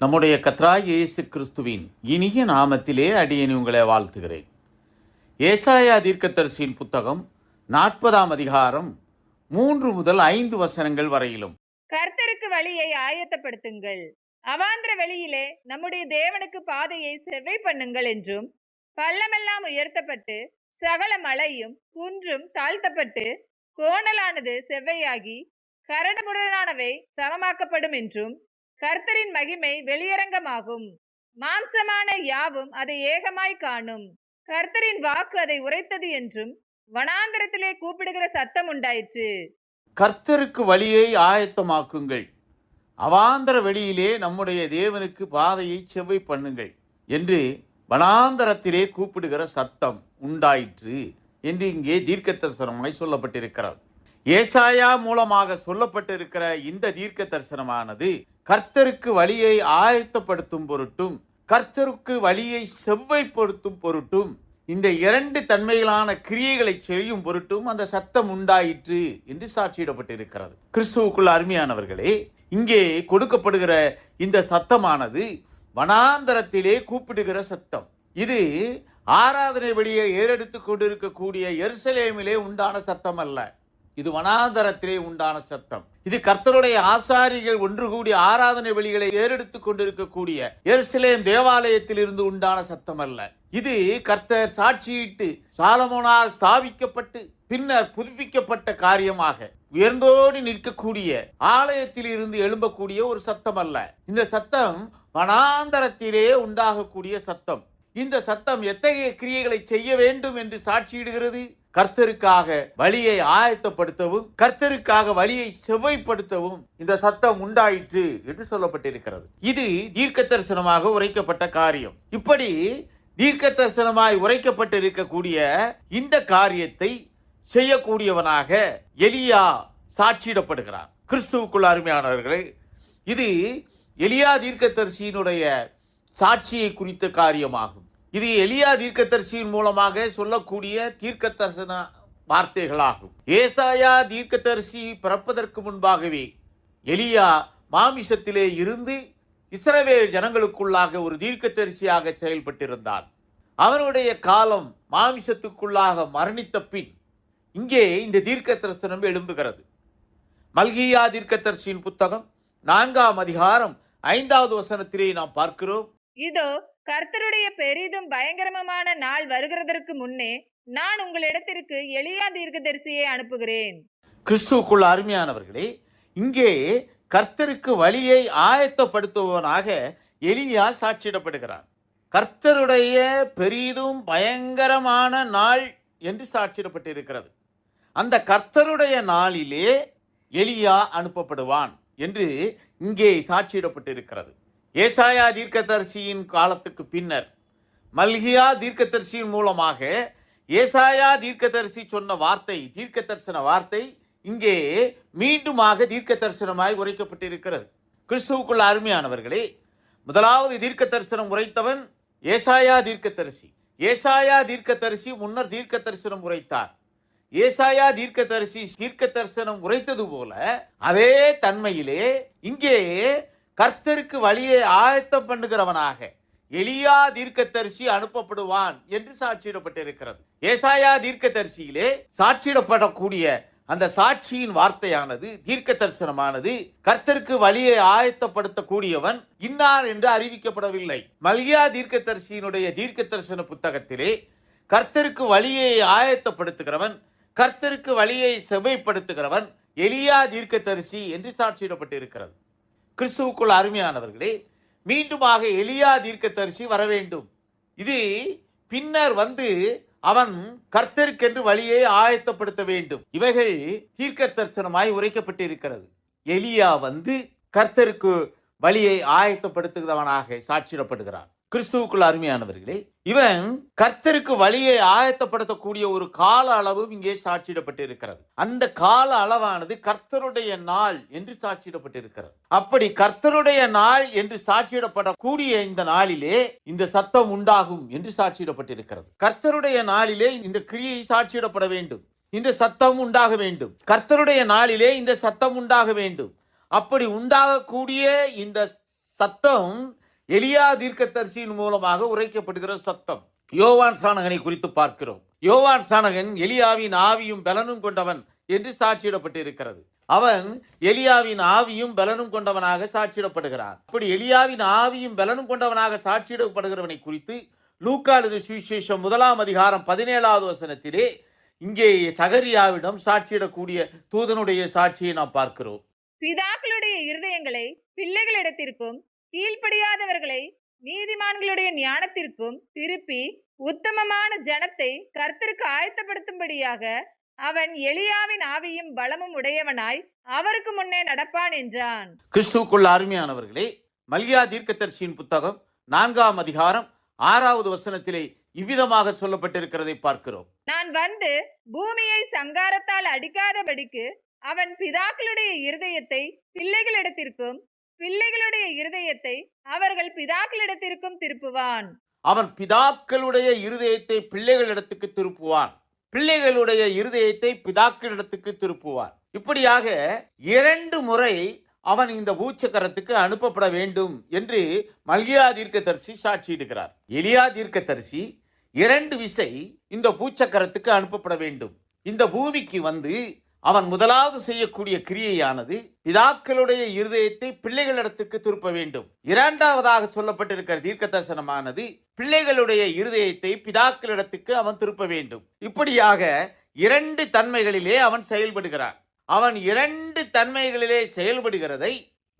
நம்முடைய கர்த்தராகிய இயேசு கிறிஸ்துவின் இனிய நாமத்திலே அடியேன் உங்களை வாழ்த்துகிறேன். ஏசாயா தீர்க்கதரிசியின் புத்தகம் 40ஆம் அதிகாரம் 3 முதல் 5 வசனங்கள் வரையிலும். கர்த்தருக்கு வழியை ஆயத்தப்படுத்துங்கள், அவாந்திர வெளியிலே நம்முடைய தேவனுக்கு பாதையை செவ்வை பண்ணுங்கள் என்றும், பள்ளமெல்லாம் உயர்த்தப்பட்டு சகல மலையும் குன்றும் தாழ்த்தப்பட்டு கோணலானது செவ்வையாகி கரடுமுரடானவை சமமாக்கப்படும் என்றும், கர்த்தரின் மகிமை வெளியரங்கமாகும், மாம்சமான யாவும் அதை ஏகமாய் காணும், கர்த்தரின் வாக்கு அதை உரைத்தது என்றும் வனாந்தரத்திலே கூப்பிடுகிற சத்தம் உண்டாயிற்று. கர்த்தருக்கு வழியை ஆயத்தமாக்குங்கள், அவாந்தர வெளியிலே நம்முடைய தேவனுக்கு பாதையை செவ்வை பண்ணுங்கள் என்று வனாந்தரத்திலே கூப்பிடுகிற சத்தம் உண்டாயிற்று என்று இங்கே தீர்க்கதரிசனமாய் சொல்லப்பட்டிருக்கிறது. ஏசாயா மூலமாக சொல்லப்பட்டிருக்கிற இந்த தீர்க்க தரிசனமானது கர்த்தருக்கு வழியை ஆயத்தப்படுத்தும் பொருட்டும், கர்த்தருக்கு வழியை செவ்வைப்படுத்தும் பொருட்டும், இந்த 2 தன்மைகளான கிரியைகளை செய்யும் பொருட்டும் அந்த சத்தம் உண்டாயிற்று என்று சாட்சியிடப்பட்டிருக்கிறது. கிறிஸ்துவுக்குள் அருமையானவர்களே, இங்கே கொடுக்கப்படுகிற இந்த சத்தமானது வனாந்தரத்திலே கூப்பிடுகிற சத்தம். இது ஆராதனை வழியை ஏறெடுத்து கொண்டிருக்கக்கூடிய எருசலேமிலே உண்டான சத்தம் அல்ல, இது வனாந்தரத்திலே உண்டான சத்தம். இது கர்த்தருடைய ஆசாரிகள் ஒன்று கூடி ஆராதனை வழிகளை ஏறெடுத்து கொண்டிருக்கக்கூடிய எருசலேம் தேவாலயத்தில் இருந்து உண்டான சத்தம் அல்ல. இது கர்த்தர் சாட்சியிட்டு சாலமோனால் ஸ்தாபிக்கப்பட்டு பின்னர் புதுப்பிக்கப்பட்ட காரியமாக உயர்ந்தோடி நிற்கக்கூடிய ஆலயத்தில் இருந்து எழும்பக்கூடிய ஒரு சத்தம் அல்ல. இந்த சத்தம் வனாந்தரத்திலே உண்டாகக்கூடிய சத்தம். இந்த சத்தம் எத்தகைய கிரியைகளை செய்ய வேண்டும் என்று சாட்சியிடுகிறது? கர்த்தருக்காக வழியை ஆயத்தப்படுத்தவும், கர்த்தருக்காக வழியை செவ்வைப்படுத்தவும் இந்த சத்தம் உண்டாயிற்று என்று சொல்லப்பட்டிருக்கிறது. இது தீர்க்க தரிசனமாக உரைக்கப்பட்ட காரியம். இப்படி தீர்க்க தரிசனமாய் உரைக்கப்பட்டிருக்கக்கூடிய இந்த காரியத்தை செய்யக்கூடியவனாக எலியா சாட்சியிடப்படுகிறார். கிறிஸ்துவுக்குள் அருமையானவர்களே, இது எலியா தீர்க்கதரிசியினுடைய சாட்சியை குறித்த காரியமாகும். இது எலியா தீர்க்கதரிசியின் மூலமாக சொல்லக்கூடிய தீர்க்க தரிசன வார்த்தைகளாகும். ஏசாயா தீர்க்கதரிசி பிறப்பதற்கு முன்பாகவே எலியா மாமிசத்திலே இருந்து இஸ்ரவேல் ஜனங்களுக்குள்ளாக ஒரு தீர்க்கதரிசியாக செயல்பட்டிருந்தான். அவனுடைய காலம் மாமிசத்துக்குள்ளாக மரணித்த பின் இங்கே இந்த தீர்க்க தரிசனம் எழும்புகிறது. மல்கியா தீர்க்கதரிசியின் புத்தகம் 4ஆம் அதிகாரம் 5வது வசனத்திலே நாம் பார்க்கிறோம். இதோ கர்த்தருடைய பெரிதும் பயங்கரமான நாள் வருகிறதற்கு முன்னே நான் உங்களிடத்திற்கு எலியா தீர்க்கதரிசியை அனுப்புகிறேன். கிறிஸ்துவுக்குள் அருமையானவர்களே, இங்கே கர்த்தருக்கு வழியை ஆயத்தப்படுத்துவனாக எலியா சாட்சியிடப்படுகிறான். கர்த்தருடைய பெரிதும் பயங்கரமான நாள் என்று சாட்சியிடப்பட்டிருக்கிறது. அந்த கர்த்தருடைய நாளிலே எலியா அனுப்பப்படுவான் என்று இங்கே சாட்சியிடப்பட்டிருக்கிறது. ஏசாயா தீர்க்கதரிசியின் காலத்துக்கு பின்னர் மல்கியா தீர்க்கதரிசியின் மூலமாக ஏசாயா தீர்க்கதரிசி சொன்ன வார்த்தை, தீர்க்க தரிசன வார்த்தை இங்கே மீண்டுமாக தீர்க்க தரிசனமாய் உரைக்கப்பட்டிருக்கிறது. கிறிஸ்துவுக்குள்ள அருமையானவர்களே, முதலாவது தீர்க்க தரிசனம் உரைத்தவன் ஏசாயா தீர்க்கதரிசி. ஏசாயா தீர்க்கதரிசி முன்னர் தீர்க்க தரிசனம் உரைத்தார். ஏசாயா தீர்க்கதரிசி தீர்க்க தரிசனம் உரைத்தது போல அதே தன்மையிலே இங்கே கர்த்தருக்கு வழியை ஆயத்தம் பண்ணுகிறவனாக எலியா தீர்க்கதரிசி அனுப்பப்படுவான் என்று சாட்சியிடப்பட்டிருக்கிறது. ஏசாயா தீர்க்கதரிசியிலே சாட்சியிடப்படக்கூடிய அந்த சாட்சியின் வார்த்தையானது, தீர்க்க தரிசனமானது, கர்த்தருக்கு வழியை ஆயத்தப்படுத்தக்கூடியவன் இன்னார் என்று அறிவிக்கப்படவில்லை. மல்கியா தீர்க்கதரிசியினுடைய தீர்க்க தரிசன புத்தகத்திலே கர்த்தருக்கு வழியை ஆயத்தப்படுத்துகிறவன், கர்த்தருக்கு வழியை செவ்வைப்படுத்துகிறவன் எலியா தீர்க்கதரிசி என்று சாட்சியிடப்பட்டிருக்கிறது. கிறிஸ்துவுக்குள் அருமையானவர்களே, மீண்டுமாக எலியா தீர்க்கதரிசி வர வேண்டும். இது பின்னர் வந்து அவன் கர்த்தருக்கென்று வழியை ஆயத்தப்படுத்த வேண்டும். இவைகள் தீர்க்க தரிசனமாய் உரைக்கப்பட்டிருக்கிறது. எலியா வந்து கர்த்தருக்கு வழியை ஆயத்தப்படுத்துகிறவனாக சாட்சியிடப்படுகிறான். கிறிஸ்துவுக்குள் அருமையானவர்களே, இவன் கர்த்தருக்கு வழியை ஆயத்தப்படுத்தக்கூடிய ஒரு கால அளவும் இங்கே சாட்சியிடப்பட்டிருக்கிறது. அந்த கால அளவானது கர்த்தருடைய நாள் என்று சாட்சியிடப்பட்டிருக்கிறது. அப்படி கர்த்தருடைய நாள் என்று சாட்சியிடப்படக்கூடிய இந்த நாளிலே இந்த சத்தம் உண்டாகும் என்று சாட்சியிடப்பட்டிருக்கிறது. கர்த்தருடைய நாளிலே இந்த கிரியை சாட்சியிடப்பட வேண்டும், இந்த சத்தம் உண்டாக வேண்டும். கர்த்தருடைய நாளிலே இந்த சத்தம் உண்டாக வேண்டும். அப்படி உண்டாகக்கூடிய இந்த சத்தம் எலியா தீர்க்கதரிசியின் மூலமாக உரைக்கப்படுகிற சத்தம். யோவான் ஸ்நானகனை குறித்து பார்க்கிறோம். யோவான் ஸ்நானகன் எலியாவின் ஆவியும் பலனும் கொண்டவன் என்று சாட்சியிடப்பட்டிருக்கிறது. அவன் எலியாவின் ஆவியும் பலனும் கொண்டவனாக சாட்சியிடப்படுகிறான். அப்படி எலியாவின் ஆவியும் பலனும் கொண்டவனாக சாட்சியிடப்படுகிறவனை குறித்து லூக்கா எழுதின சுவிசேஷம் 1 வசனத்திலே இங்கே சகரியாவிடம் சாட்சியிடக்கூடிய தூதனுடைய சாட்சியை நாம் பார்க்கிறோம். பிதாக்களுடைய இருதயங்களை பிள்ளைகளிடத்திற்கும் கீழ்ப்படியாதவர்களை நீதிமான்களுடைய ஞானத்திற்கும் திருப்பி உத்தமமான ஜனத்தை கர்த்தருக்கு ஆயத்தப்படுத்தும்படியாக அவன் எலியாவின் ஆவியும் பலமும் உடையவனாய் அவருக்கு முன்னே நடப்பான் என்றான். கிறிஸ்துவுக்குள் அருமையானவர்களே, மல்கியா தீர்க்கதரிசியின் புத்தகம் 4 வசனத்திலே இவ்விதமாக சொல்லப்பட்டிருக்கிறதை பார்க்கிறோம். நான் வந்து பூமியை சங்காரத்தால் அடிக்காதபடிக்கு அவன் பிதாக்களுடைய இருதயத்தை பிள்ளைகளிடத்திற்கும் பிள்ளைகளுடைய இருதயத்தை அவர்கள் பிதாக்களிடத்திற்கும் திருப்புவான். அவன் பிதாக்களுடைய இருதயத்தை பிள்ளைகளிடத்துக்கு திருப்புவான், பிள்ளைகளுடைய இருதயத்தை பிதாக்களிடத்துக்கு திருப்புவான். இப்படியாக 2 முறை அவன் இந்த பூச்சக்கரத்துக்கு அனுப்பப்பட வேண்டும் என்று மல்கியா தீர்க்கதரிசி சாட்சியிடுகிறார். எலியா தீர்க்கதரிசி 2 விசை இந்த பூச்சக்கரத்துக்கு அனுப்பப்பட வேண்டும். இந்த பூமிக்கு வந்து அவன் முதலாவது செய்யக்கூடிய கிரியையானது பிதாக்களுடைய இருதயத்தை பிள்ளைகளிடத்துக்கு திருப்ப வேண்டும். 2வதாக சொல்லப்பட்டிருக்கிற தீர்க்க தரிசனமானது பிள்ளைகளுடைய இருதயத்தை பிதாக்களிடத்துக்கு அவன் திருப்ப வேண்டும். இப்படியாக 2 தன்மைகளிலே அவன் செயல்படுகிறான். அவன் 2 தன்மைகளிலே செயல்படுகிறதை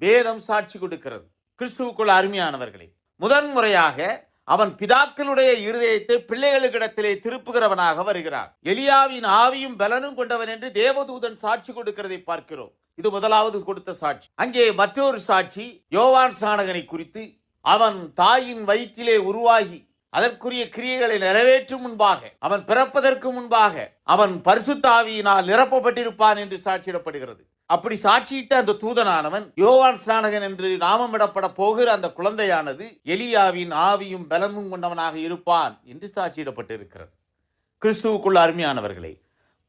வேதம் சாட்சி கொடுக்கிறது. கிறிஸ்துவுக்குள் அருமையானவர்களே, முதன்முறையாக அவன் பிதாக்களுடைய இருதயத்தை பிள்ளைகளுக்கிடத்திலே திருப்புகிறவனாக வருகிறான். எலியாவின் ஆவியும் பலனும் கொண்டவன் என்று தேவதூதன் சாட்சி கொடுக்கிறதை பார்க்கிறோம். இது முதலாவது கொடுத்த சாட்சி. அங்கே மற்றொரு சாட்சி யோவான் ஸ்நானகனை குறித்து. அவன் தாயின் வயிற்றிலே உருவாகி அதற்குரிய கிரியைகளை நிறைவேற்றும் முன்பாக, அவன் பிறப்பதற்கு முன்பாக அவன் பரிசுத்த ஆவியினால் நிரப்பப்பட்டிருப்பான் என்று சாட்சியிடப்படுகிறது. அப்படி சாட்சியிட்ட அந்த தூதனானவன் யோவான் ஸ்நானகன் என்று நாமமிடப்பட போகிற அந்த குழந்தையானது எலியாவின் ஆவியும் பலமும் கொண்டவனாக இருப்பான் என்று சாட்சியிடப்பட்டிருக்கிறது. கிறிஸ்துவுக்குள்ள அருமையானவர்களே,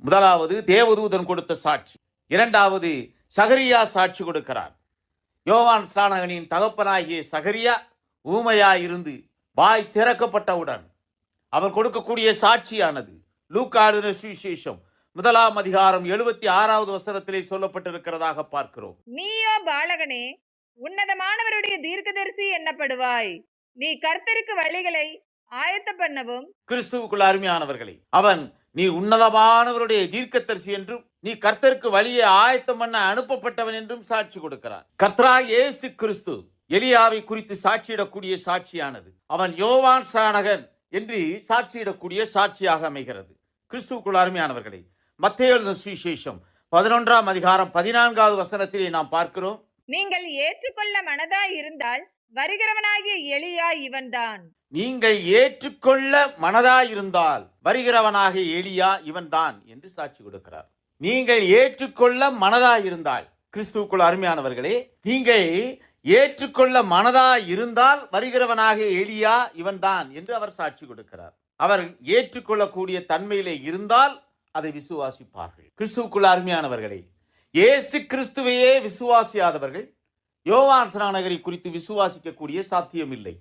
முதலாவது தேவதூதன் கொடுத்த சாட்சி. 2வது சகரியா சாட்சி கொடுக்கிறான். யோவான் ஸ்நானகனின் தகப்பனாகிய சகரியா ஊமையாயிருந்து வாய் திறக்கப்பட்டவுடன் அவன் கொடுக்கக்கூடிய சாட்சியானது லூக்கா எழுதின சுவிசேஷம் 1 வசனத்திலே சொல்லப்பட்டிருக்கிறதாக பார்க்கிறோம். நீயோ பாலகனே, உன்னதமானவருடைய தீர்க்கதரிசி எண்ணப்படுவாய். நீ கர்த்தருக்கு வழிகளை ஆயத்த பண்ணவும். கிறிஸ்துவுக்குள்ள அருமையானவர்களே, அவன் நீ உன்னதமானவருடைய தீர்க்கதரிசி என்றும் நீ கர்த்தருக்கு வழியை ஆயத்தம் பண்ண அனுப்பப்பட்டவன் என்றும் சாட்சி கொடுக்கிறான். கர்த்தராகிய இயேசு கிறிஸ்து எலியாவை குறித்து சாட்சியிடக்கூடிய சாட்சியானது அவன் யோவான் ஸ்நானகன் என்று சாட்சியிடக்கூடிய சாட்சியாக அமைகிறது. கிறிஸ்துவுக்குள் அருமையானவர்களே, மத்தேயு எழுதின சுவிசேஷம் 11 வசனத்திலே நாம் பார்க்கிறோம். நீங்கள் ஏற்றுக்கொள்ள மனதாய் இருந்தால் வருகிறவனாகிய எலியா இவன்தான். நீங்கள் ஏற்றுக்கொள்ள மனதாய் இருந்தால் வருகிறவனாகிய எலியா இவன்தான் என்று சாட்சி கொடுக்கிறார். நீங்கள் ஏற்றுக்கொள்ள மனதாய் இருந்தால், கிறிஸ்துவுக்குள் அருமையானவர்களே, நீங்கள் ஏற்றுக்கொள்ள மனதாய் இருந்தால் வருகிறவனாகிய எலியா இவன்தான் என்று அவர் சாட்சி கொடுக்கிறார். அவர் ஏற்றுக்கொள்ளக்கூடிய தன்மையிலே இருந்தால் அதை விசுவாசிப்பார்கள். கிறிஸ்துவுக்குள் அருமையானவர்களே, இயேசு கிறிஸ்துவையே விசுவாசியாதவர்கள் யோவான் ஸ்நானகரை குறித்து விசுவாசிக்கக்கூடிய சாத்தியம் இல்லை.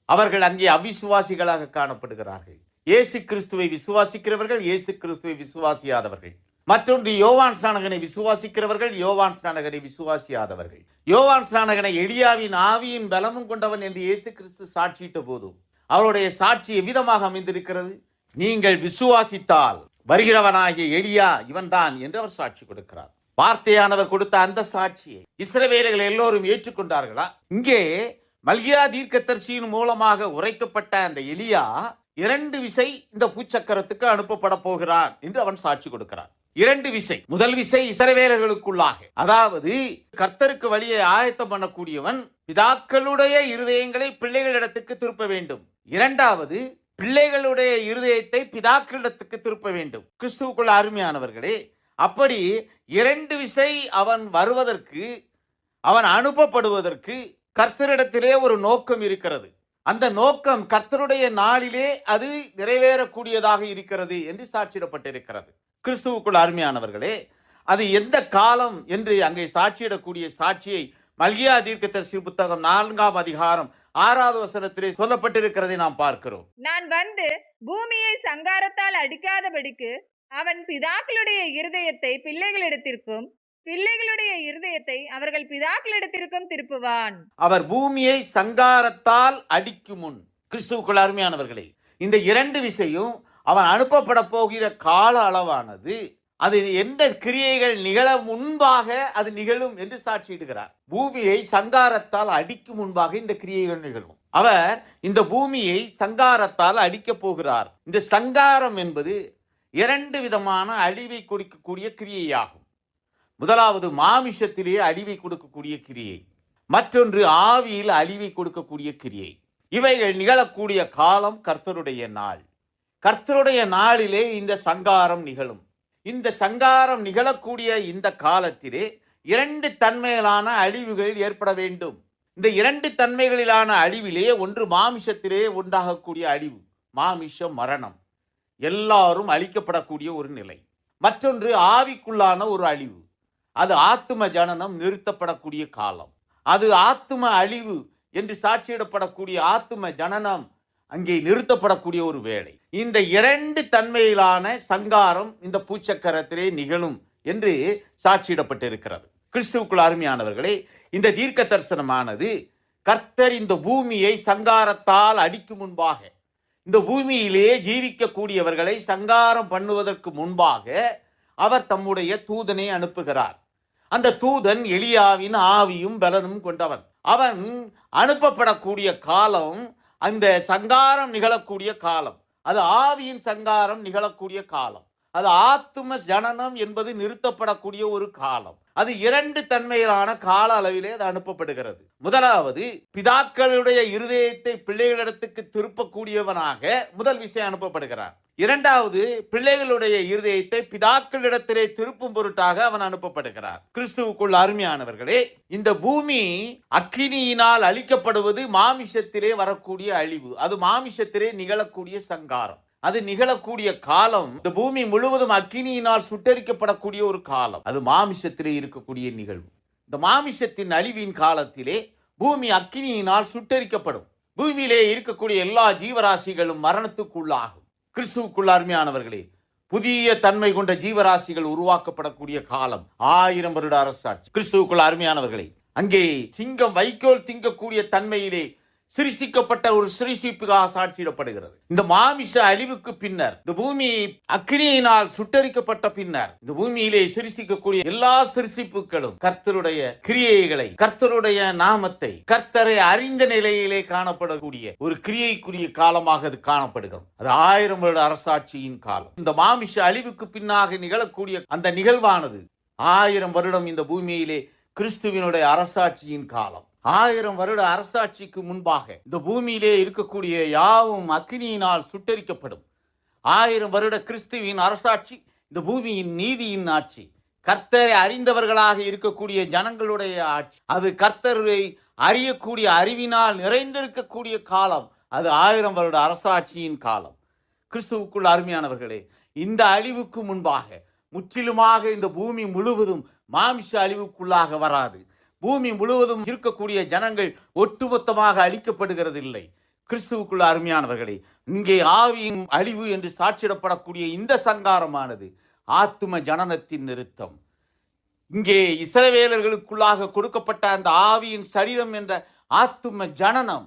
அவர்கள் அங்கே அவிசுவாசிகளாக காணப்படுகிறார்கள். இயேசு கிறிஸ்துவை விசுவாசிக்கிறவர்கள் இயேசு கிறிஸ்துவை விசுவாசியாதவர்கள். மற்றொன்று யோவான் ஸ்நானகனை விசுவாசிக்கிறவர்கள் யோவான் ஸ்நானகனை விசுவாசியாதவர்கள். யோவான் ஸ்நானகனை எலியாவின் ஆவியின் பலமும் கொண்டவன் என்று இயேசு கிறிஸ்து சாட்சியிட்ட போதும் அவருடைய சாட்சி எவ்விதமாக அமைந்திருக்கிறது? நீங்கள் விசுவாசித்தால் வருகிறவனாகிய எலியா இவன்தான் என்று அவர் சாட்சி கொடுக்கிறார். வார்த்தையானவர் கொடுத்த அந்த சாட்சியை இஸ்ரவேலர்கள் எல்லோரும் ஏற்றுக்கொண்டார்களா? இங்கே மல்கியா தீர்க்கதரிசியின் மூலமாக உரைக்கப்பட்ட அந்த எலியா 2 விசை இந்த பூச்சக்கரத்துக்கு அனுப்பப்பட போகிறான் என்று அவன் சாட்சி கொடுக்கிறான். 2 விசை. முதல் விசை இஸ்ரவேலர்களுக்குள்ளாக, அதாவது கர்த்தருக்கு வழியை ஆயத்தம் பண்ணக்கூடியவன் பிதாக்களுடைய இருதயங்களை பிள்ளைகளிடத்துக்கு திருப்ப வேண்டும். 2வது பிள்ளைகளுடைய இருதயத்தை பிதாக்களிடத்துக்கு திருப்ப வேண்டும். கிறிஸ்துவுக்குள்ள அருமையானவர்களே, அப்படி 2 விசை அவன் வருவதற்கு, அவன் அனுப்பப்படுவதற்கு கர்த்தரிடத்திலே ஒரு நோக்கம் இருக்கிறது. அந்த நோக்கம் கர்த்தருடைய நாளிலே அது நிறைவேறக்கூடியதாக இருக்கிறது என்று சாட்சியிடப்பட்டிருக்கிறது. கிறிஸ்துவுக்குள் அருமையானவர்களே, அது எந்த காலம் என்று அங்கே சாட்சியிடக்கூடிய சாட்சியை மல்கியா தீர்க்கதரிசி புத்தகம் 4ஆம் அதிகாரம் 6வது வசனத்திலே சொல்லப்பட்டிருக்கிறதை நாம் பார்க்கிறோம். நான் வந்து பூமியை சங்காரத்தால் அடிக்காதபடிக்கு அவன் பிதாக்களுடைய இருதயத்தை பிள்ளைகளிடத்திற்கும் பிள்ளைகளுடைய இருதயத்தை அவர்கள் பிதாக்களிடத்திற்கும் திருப்புவான். அவர் பூமியை சங்காரத்தால் அடிக்கும் முன். கிறிஸ்துவுக்குள் அருமையானவர்களே, இந்த 2 விஷயம் அவன் அனுப்பப்பட போகிற கால அளவானது அது எந்த கிரியைகள் நிகழ முன்பாக அது நிகழும் என்று சாட்சியிடுகிறார். பூமியை சங்காரத்தால் அடிக்கும் முன்பாக இந்த கிரியைகள் நிகழும். அவர் இந்த பூமியை சங்காரத்தால் அடிக்கப் போகிறார். இந்த சங்காரம் என்பது 2 விதமான அழிவை கொடுக்கக்கூடிய கிரியையாகும். முதலாவது மாமிசத்திலே அழிவை கொடுக்கக்கூடிய கிரியை, மற்றொன்று ஆவியில் அழிவை கொடுக்கக்கூடிய கிரியை. இவைகள் நிகழக்கூடிய காலம் கர்த்தருடைய நாள். கர்த்தருடைய நாளிலே இந்த சங்காரம் நிகழும். இந்த சங்காரம் நிகழக்கூடிய இந்த காலத்திலே 2 தன்மையிலான அழிவுகள் ஏற்பட வேண்டும். இந்த 2 தன்மைகளிலான அழிவிலே ஒன்று மாமிசத்திலே உண்டாகக்கூடிய அழிவு, மாமிசம் மரணம், எல்லாரும் அழிக்கப்படக்கூடிய ஒரு நிலை. மற்றொன்று ஆவிக்குள்ளான ஒரு அழிவு, அது ஆத்தும ஜனனம் நிறுத்தப்படக்கூடிய காலம். அது ஆத்தும அழிவு என்று சாட்சியிடப்படக்கூடிய ஆத்தும ஜனனம் அங்கே நிறுத்தப்படக்கூடிய ஒரு வேளை. இந்த 2 தன்மையிலான சங்காரம் இந்த பூச்சக்கரத்திலே நிகழும் என்று சாட்சியிடப்பட்டிருக்கிறது. கிறிஸ்துவுக்குள் அருமையானவர்களே, இந்த தீர்க்க தரிசனமானது கர்த்தர் இந்த பூமியை சங்காரத்தால் அடிக்கும் முன்பாக, இந்த பூமியிலே ஜீவிக்கக்கூடியவர்களை சங்காரம் பண்ணுவதற்கு முன்பாக அவர் தம்முடைய தூதனை அனுப்புகிறார். அந்த தூதன் எலியாவின் ஆவியும் பலனும் கொண்டவன். அவன் அனுப்பப்படக்கூடிய காலம் அந்த சங்காரம் நிகழக்கூடிய காலம். அது ஆவியின் சங்காரம் நிகழக்கூடிய காலம். அது ஆத்தும ஜனனம் என்பது நிறுத்தப்படக்கூடிய ஒரு காலம். அது 2 தன்மையிலான கால அளவிலே அது அனுப்பப்படுகிறது. முதலாவது, பிதாக்களுடைய இருதயத்தை பிள்ளைகளிடத்துக்கு திருப்பக்கூடியவனாக முதல் விஷயம் அனுப்பப்படுகிறான். 2வது, பிள்ளைகளுடைய இருதயத்தை பிதாக்களிடத்திலே திருப்பும் பொருட்டாக அவன் அனுப்பப்படுகிறார். கிறிஸ்துவுக்குள் அருமையானவர்களே, இந்த பூமி அக்கினியினால் அழிக்கப்படுவது மாமிசத்திலே வரக்கூடிய அழிவு. அது மாமிசத்திலே நிகழக்கூடிய சங்காரம். அது நிகழக்கூடிய காலம் இந்த பூமி முழுவதும் அக்கினியினால் சுட்டரிக்கப்படக்கூடிய ஒரு காலம். அது மாமிசத்திலே இருக்கக்கூடிய நிகழ்வு. இந்த மாமிசத்தின் அழிவின் காலத்திலே பூமி அக்கினியினால் சுட்டரிக்கப்படும். பூமியிலே இருக்கக்கூடிய எல்லா ஜீவராசிகளும் மரணத்துக்குள்ளாகும். கிறிஸ்துவுக்குள் அருமையானவர்களே, புதிய தன்மை கொண்ட ஜீவராசிகள் உருவாக்கப்படக்கூடிய காலம் 1000 வருட அரசாட்சி. கிறிஸ்துவுக்குள் அருமையானவர்களே, அங்கே சிங்கம் வைக்கோல் திங்கக்கூடிய தன்மையிலே சிருஷ்டிக்கப்பட்ட ஒரு சிருஷ்டிப்புக்காக சாட்சியிடப்படுகிறது. இந்த மாமிச அழிவுக்கு பின்னர், இந்த பூமி அக்கினியினால் சுட்டரிக்கப்பட்ட பின்னர், இந்த பூமியிலே சிருஷ்டிக்கக்கூடிய எல்லா சிருஷ்டிப்புகளும் கர்த்தருடைய கிரியைகளை, கர்த்தருடைய நாமத்தை, கர்த்தரை அறிந்த நிலையிலே காணப்படக்கூடிய ஒரு கிரியைக்குரிய காலமாக அது காணப்படுகிறது. அது 1000 வருட அரசாட்சியின் காலம். இந்த மாமிச அழிவுக்கு பின்னாக நிகழக்கூடிய அந்த நிகழ்வானது 1000 வருடம் இந்த பூமியிலே கிறிஸ்துவினுடைய அரசாட்சியின் காலம். 1000 வருட அரசாட்சிக்கு முன்பாக இந்த பூமியிலே இருக்கக்கூடிய யாவும் அக்கினியினால் சுட்டரிக்கப்படும். 1000 வருட கிறிஸ்துவின் அரசாட்சி இந்த பூமியின் நீதியின் ஆட்சி. கர்த்தரை அறிந்தவர்களாக இருக்கக்கூடிய ஜனங்களுடைய ஆட்சி. அது கர்த்தரை அறியக்கூடிய அறிவினால் நிறைந்திருக்கக்கூடிய காலம். அது 1000 வருட அரசாட்சியின் காலம். கிறிஸ்துவுக்குள் அருமையானவர்களே, இந்த அழிவுக்கு முன்பாக முற்றிலுமாக இந்த பூமி முழுவதும் மாமிச அழிவுக்குள்ளாக வராது. பூமி முழுவதும் இருக்கக்கூடிய ஜனங்கள் ஒட்டுமொத்தமாக அழிக்கப்படுகிறது இல்லை. கிறிஸ்துவுக்குள்ள அருமையானவர்களே, இங்கே ஆவியின் அழிவு என்று சாட்சியிடப்படக்கூடிய இந்த சங்காரமானது ஆத்தும ஜனனத்தின் நிறுத்தம். இங்கே இஸ்ரவேலர்களுக்குள்ளாக கொடுக்கப்பட்ட அந்த ஆவியின் சரீரம் என்ற ஆத்தும ஜனனம்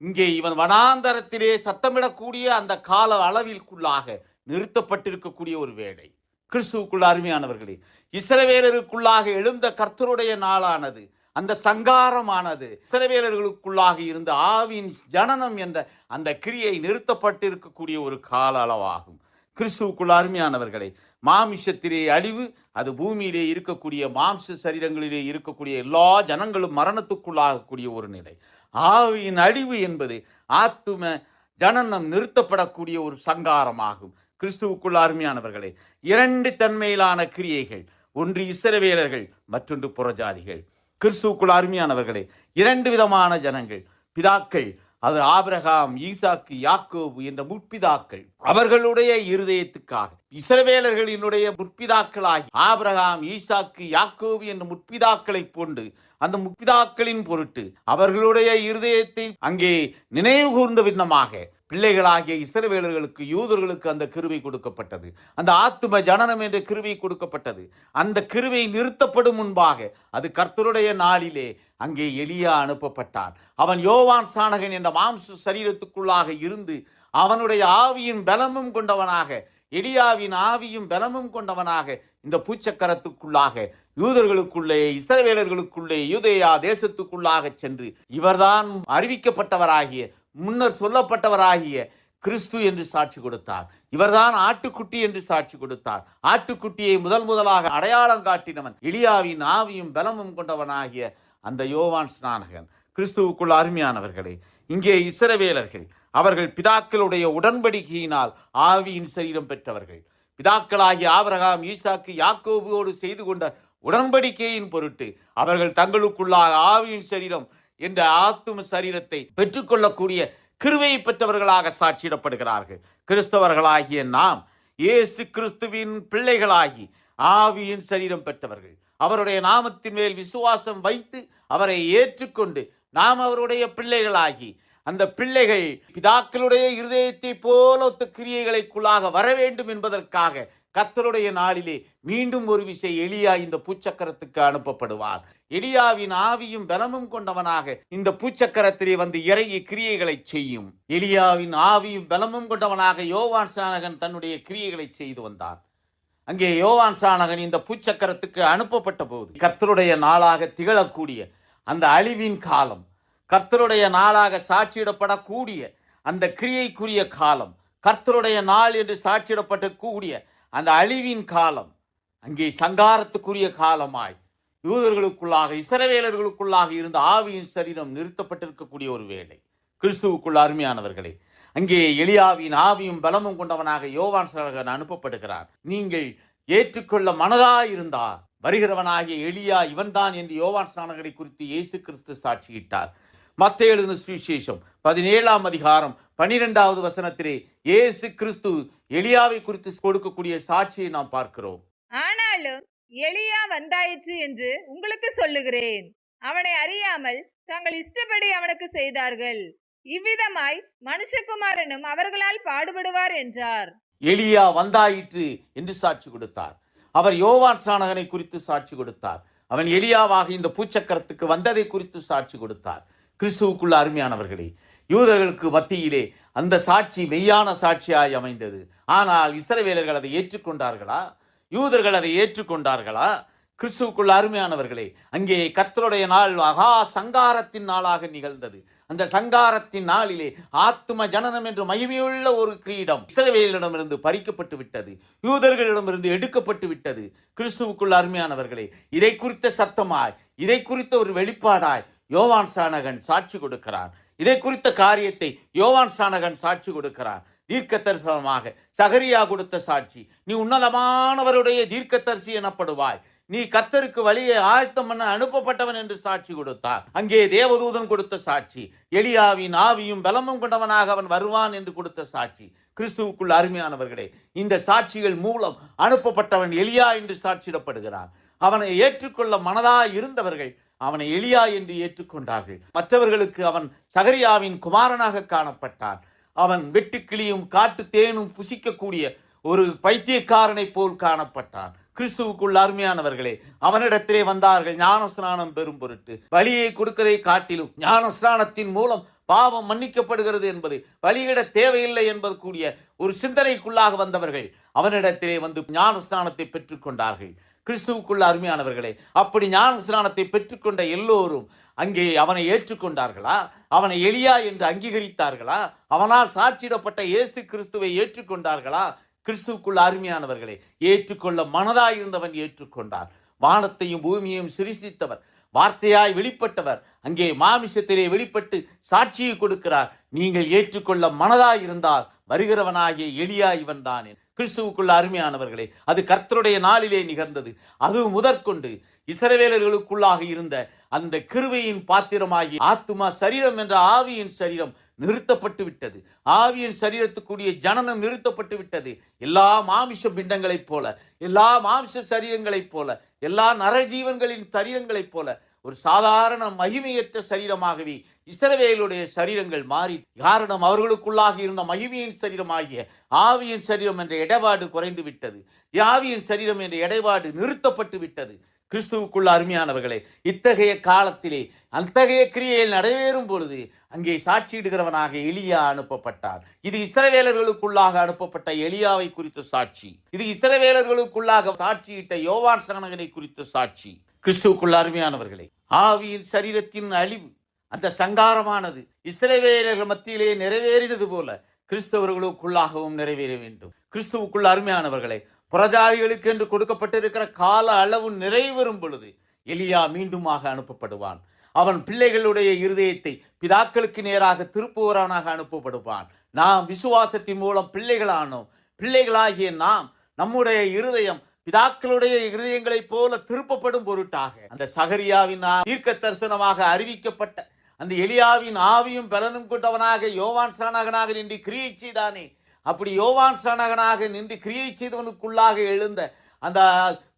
இங்கே இவன் வனாந்தரத்திலே சத்தமிடக்கூடிய அந்த கால அளவிற்குள்ளாக நிறுத்தப்பட்டிருக்கக்கூடிய ஒரு வேளை. கிறிஸ்துவுக்குள்ள அருமையானவர்களே, இஸ்ரவேலருக்குள்ளாக எழுந்த கர்த்தருடைய நாளானது, அந்த சங்காரமானது இஸ்ரவேலர்களுக்குள்ளாக இருந்த ஆவியின் ஜனனம் என்ற அந்த கிரியை நிறுத்தப்பட்டிருக்கக்கூடிய ஒரு கால அளவாகும். கிறிஸ்துவுக்குள்ள அருமையானவர்களே, மாமிசத்திலே அழிவு, அது பூமியிலே இருக்கக்கூடிய மாம்ச சரீரங்களிலே இருக்கக்கூடிய எல்லா ஜனங்களும் மரணத்துக்குள்ளாகக்கூடிய ஒரு நிலை. ஆவியின் அழிவு என்பது ஆத்தும ஜனனம் நிறுத்தப்படக்கூடிய ஒரு சங்காரமாகும். கிறிஸ்துவுக்குள்ள அருமையானவர்களே, 2 தன்மையிலான கிரியைகள், ஒன்று இஸ்ரவேலர்கள், மற்றொன்று புறஜாதிகள். கிறிஸ்துவுக்குள்ள அருமையானவர்களே, 2 விதமான ஜனங்கள், பிதாக்கள் அது ஆபிரகாம், ஈசாக்கு, யாக்கோபு என்ற முற்பிதாக்கள் அவர்களுடைய இருதயத்துக்காக, இஸ்ரவேலர்களினுடைய முற்பிதாக்களாகி ஆபிரகாம், ஈசாக்கு, யாக்கோபு என்ற முற்பிதாக்களை போன்று அந்த முற்பிதாக்களின் பொருட்டு அவர்களுடைய இருதயத்தை அங்கே நினைவு கூர்ந்த விதமாக பிள்ளைகளாகிய இஸ்ரவேலர்களுக்கு, யூதர்களுக்கு அந்த கிருபை கொடுக்கப்பட்டது. அந்த ஆத்தும ஜனனம் என்ற கிருபை கொடுக்கப்பட்டது. அந்த கிருபை நிறுத்தப்படும் முன்பாக அது கர்த்தருடைய நாளிலே அங்கே எலியா அனுப்பப்பட்டான். அவன் யோவான் ஸ்நானகன் என்ற மாம்ச சரீரத்துக்குள்ளாக இருந்து அவனுடைய ஆவியின் பலமும் கொண்டவனாக, எலியாவின் ஆவியும் பலமும் கொண்டவனாக இந்த பூச்சக்கரத்துக்குள்ளாக யூதர்களுக்குள்ளே, இஸ்ரவேலர்களுக்குள்ளே, யூதேயா தேசத்துக்குள்ளாக சென்று இவர்தான் அறிவிக்கப்பட்டவராகிய, முன்னர் சொல்லப்பட்டவராகிய கிறிஸ்து என்று சாட்சி கொடுத்தார். இவர்தான் ஆட்டுக்குட்டி என்று சாட்சி கொடுத்தார். ஆட்டுக்குட்டியை முதலாக அடையாளம் காட்டினவன் எலியாவின் ஆவியும் பலமும் கொண்டவனாகிய அந்த யோவான் ஸ்நானகன். கிறிஸ்துவுக்குள் அருமையானவர்களே, இங்கே இஸ்ரவேலர்கள் அவர்கள் பிதாக்களுடைய உடன்படிக்கையினால் ஆவியின் சரீரம் பெற்றவர்கள். பிதாக்களாகிய ஆபிரகாம், ஈசாக்கு, யாக்கோபோடு செய்து கொண்ட உடன்படிக்கையின் பொருட்டு அவர்கள் தங்களுக்குள்ளாக ஆவியின் சரீரம் என்ற ஆத்தும சரீரத்தை பெற்றுக்கொள்ளக்கூடிய கிருபையை பெற்றவர்களாக சாட்சியிடப்படுகிறார்கள். கிறிஸ்தவர்களாகிய நாம் இயேசு கிறிஸ்துவின் பிள்ளைகளாகி ஆவியின் சரீரம் பெற்றவர்கள். அவருடைய நாமத்தின் மேல் விசுவாசம் வைத்து அவரை ஏற்றுக்கொண்டு நாம் அவருடைய பிள்ளைகளாகி அந்த பிள்ளைகள் பிதாக்களுடைய இருதயத்தை போல ஒத்த கிரியைகளுக்குள்ளாக வர வேண்டும் என்பதற்காக கர்த்தருடைய நாளிலே மீண்டும் ஒரு விசை எலியா இந்த பூச்சக்கரத்துக்கு அனுப்பப்படுவார். எலியாவின் ஆவியும் பலமும் கொண்டவனாக இந்த பூச்சக்கரத்திலே வந்து இறங்கி கிரியைகளை செய்யும். எலியாவின் ஆவியும் பலமும் கொண்டவனாக யோவான் ஸ்நானகன் தன்னுடைய கிரியைகளை செய்து வந்தார். அங்கே யோவான் ஸ்நானகன் இந்த பூச்சக்கரத்துக்கு அனுப்பப்பட்ட போது கர்த்தருடைய நாளாக திகழக்கூடிய அந்த அழிவின் காலம், கர்த்தருடைய நாளாக சாட்சியிடப்படக்கூடிய அந்த கிரியைக்குரிய காலம், கர்த்தருடைய நாள் என்று சாட்சியிடப்படக்கூடிய அந்த அழிவின் காலம், அங்கே சங்காரத்துக்குரிய காலமாய் யூதர்களுக்குள்ளாக, இஸ்ரவேலர்களுக்குள்ளாக இருந்த ஆவியின் சரீரம் நிறுத்தப்பட்டிருக்கக்கூடிய ஒரு வேளை. கிறிஸ்துவுக்குள் அருமையானவர்களே, அங்கே எலியாவின் ஆவியும் பலமும் கொண்டவனாக யோவான் ஸ்நானகன் அனுப்பப்படுகிறார். நீங்கள் ஏற்றுக்கொள்ள மனதாயிருந்தார் வருகிறவனாகிய எலியா இவன்தான் என்று யோவான் ஸ்நானகனை குறித்து இயேசு கிறிஸ்து சாட்சியிட்டார். மத்தேயு எழுதின சுவிசேஷம் 17ஆம் அதிகாரம் 12வது வசனத்திலே இயேசு கிறிஸ்து எலியாவை குறித்து கொடுக்கக்கூடிய சாட்சியை நாம் பார்க்கிறோம். ஆனாலும் எலியா வந்தாயிற்று என்று உங்களுக்கு சொல்லுகிறேன், அவனை அறியாமல் தங்கள் இஷ்டப்படி அவனுக்கு செய்தார்கள். இவ்விதமாய் மனுஷகுமாரனும் அவர்களால் பாடுபடுவார் என்றார். எலியா வந்தாயிற்று என்று சாட்சி கொடுத்தார். அவர் யோவான் ஸ்நானகனை குறித்து சாட்சி கொடுத்தார். அவன் எலியாவாக இந்த பூச்சக்கரத்துக்கு வந்ததை குறித்து சாட்சி கொடுத்தார். கிறிஸ்துவுக்குள்ள அருமையானவர்களே, யூதர்களுக்கு மத்தியிலே அந்த சாட்சி மெய்யான சாட்சியாய் அமைந்தது. ஆனால் இஸ்ரவேலர்கள் அதை ஏற்றுக்கொண்டார்களா? யூதர்கள் அதை ஏற்றுக்கொண்டார்களா? கிறிஸ்துவுக்குள்ள அருமையானவர்களே, அங்கே கர்த்தருடைய நாள் மகா சங்காரத்தின் நாளாக நிகழ்ந்தது. அந்த சங்காரத்தின் நாளிலே ஆத்தும ஜனனம் என்று மகிமையுள்ள ஒரு கிரீடம் இஸ்ரவேலிடமிருந்து பறிக்கப்பட்டு விட்டது, யூதர்களிடமிருந்து எடுக்கப்பட்டு விட்டது. கிறிஸ்துவுக்குள்ள அருமையானவர்களே, இதை குறித்த சத்தமாய், இதை குறித்த ஒரு வெளிப்பாடாய் யோவான் ஸ்நானகன் சாட்சி கொடுக்கிறான். இதை குறித்த காரியத்தை யோவான் ஸ்நானகன் சாட்சி கொடுக்கிறான். தீர்க்க தரிசனமாக சகரியா கொடுத்த சாட்சி, நீ உன்னதமானவருடைய தீர்க்கதரிசி எனப்படுவாய், நீ கர்த்தருக்கு வழியை ஆயத்தம் பண்ண அனுப்பப்பட்டவன் என்று சாட்சி கொடுத்தார். அங்கே தேவதூதன் கொடுத்த சாட்சி, எலியாவின் ஆவியும் பலமும் கொண்டவனாக அவன் வருவான் என்று கொடுத்த சாட்சி. கிறிஸ்துவுக்குள் அருமையானவர்களே, இந்த சாட்சிகள் மூலம் அனுப்பப்பட்டவன் எலியா என்று சாட்சியிடப்படுகிறான். அவனை ஏற்றுக்கொள்ள மனதாய் இருந்தவர்கள் அவனை எலியா என்று ஏற்றுக்கொண்டார்கள். மற்றவர்களுக்கு அவன் சகரியாவின் குமாரனாக காணப்பட்டான். அவன் வெட்டுக்கிளியும் காட்டு தேனும் புசிக்கக்கூடிய ஒரு பைத்தியக்காரனை போல் காணப்பட்டான். கிறிஸ்துவுக்குள் அருமையானவர்களே, அவனிடத்திலே வந்தார்கள் ஞானஸ்நானம் பெறும் பொருட்டு. பலியை கொடுக்கதை காட்டிலும் ஞானஸ்நானத்தின் மூலம் பாவம் மன்னிக்கப்படுகிறது என்பது, பலியிட தேவையில்லை என்பது கூடிய ஒரு சிந்தனைக்குள்ளாக வந்தவர்கள் அவனிடத்திலே வந்து ஞானஸ்நானத்தை பெற்றுக்கொண்டார்கள். கிறிஸ்துவுக்குள்ள அருமையானவர்களே, அப்படி ஞானஸ்நானத்தை பெற்றுக்கொண்ட எல்லோரும் அங்கே அவனை ஏற்றுக்கொண்டார்களா? அவனை எலியா என்று அங்கீகரித்தார்களா? அவனால் சாட்சியிடப்பட்ட இயேசு கிறிஸ்துவை ஏற்றுக்கொண்டார்களா? கிறிஸ்துவுக்குள்ள அருமையானவர்களே, ஏற்றுக்கொள்ள மனதாயிருந்தவன் ஏற்றுக்கொண்டார். வானத்தையும் பூமியையும் சிருஷ்டித்தவர், வார்த்தையாய் வெளிப்பட்டவர் அங்கே மாமிசத்திலே வெளிப்பட்டு சாட்சியை கொடுக்கிறார். நீங்கள் ஏற்றுக்கொள்ள மனதாயிருந்தால் வருகிறவனாகிய எலியா இவன் தான். கிறிஸ்துவுக்குள்ள அருமையானவர்களே, அது கர்த்தருடைய நாளிலே நிகழ்ந்தது. அது முதற்கொண்டு இஸ்ரவேலர்களுக்குள்ளாக இருந்த அந்த கிருபையின் பாத்திரமாகி ஆத்துமா சரீரம் என்ற ஆவியின் சரீரம் நிறுத்தப்பட்டு விட்டது. ஆவியின் சரீரத்துக்குரிய ஜனனம் நிறுத்தப்பட்டு விட்டது. எல்லா மாமிச பிண்டங்களைப் போல, எல்லா மாமிச சரீரங்களைப் போல, எல்லா நரஜீவன்களின் சரீரங்களைப் போல ஒரு சாதாரண மகிமையற்ற சரீரமாகவே இஸ்ரவேலுடைய சரீரங்கள் மாறி, காரணம் அவர்களுக்குள்ளாக இருந்த மகிமையின் சரீரமாகிய ஆவியின் சரீரம் என்ற இடைபாடு குறைந்து விட்டது. ஆவியின் சரீரம் என்ற இடைபாடு நிறுத்தப்பட்டு விட்டது. கிறிஸ்துவுக்குள்ள அருமையானவர்களே, இத்தகைய காலத்திலே அத்தகைய கிரியையில் நிறைவேறும் பொழுது அங்கே சாட்சியிடுகிறவனாக எலியா அனுப்பப்பட்டார். இது இஸ்ரவேலர்களுக்குள்ளாக அனுப்பப்பட்ட எலியாவை குறித்த சாட்சி. இது இஸ்ரவேலர்களுக்குள்ளாக சாட்சியிட்ட யோவான் ஸ்நானகனை குறித்த சாட்சி. கிறிஸ்துவுக்குள்ள அருமையானவர்களே, ஆவியின் சரீரத்தின் அழிவு, அந்த சங்காரமானது இஸ்ரவேலர்கள் மத்தியிலே நிறைவேறினது போல கிறிஸ்தவர்களுக்குள்ளாகவும் நிறைவேற வேண்டும். கிறிஸ்துவுக்குள்ள அருமையானவர்களே, புறஜாதிகளுக்கு என்று கொடுக்கப்பட்டிருக்கிற கால அளவு நிறைவேறும் பொழுது எலியா மீண்டுமாக அனுப்பப்படுவான். அவன் பிள்ளைகளுடைய இருதயத்தை பிதாக்களுக்கு நேராக திருப்புவரானாக அனுப்பப்படுவான். நாம் விசுவாசத்தின் மூலம் பிள்ளைகளானோம். பிள்ளைகளாகிய நாம் நம்முடைய இருதயம் பிதாக்களுடைய இருதயங்களைப் போல திருப்பப்படும் பொருட்டாக அந்த சகரியாவின் தீர்க்க தரிசனமாக அறிவிக்கப்பட்ட அந்த எலியாவின் ஆவியும் பலனும் கொண்டவனாக யோவான் ஸ்நானகனாக நின்று கிரியை செய்தானே, அப்படி யோவான் ஸ்நானகனாக நின்று கிரியை செய்தவனுக்குள்ளாக எழுந்த அந்த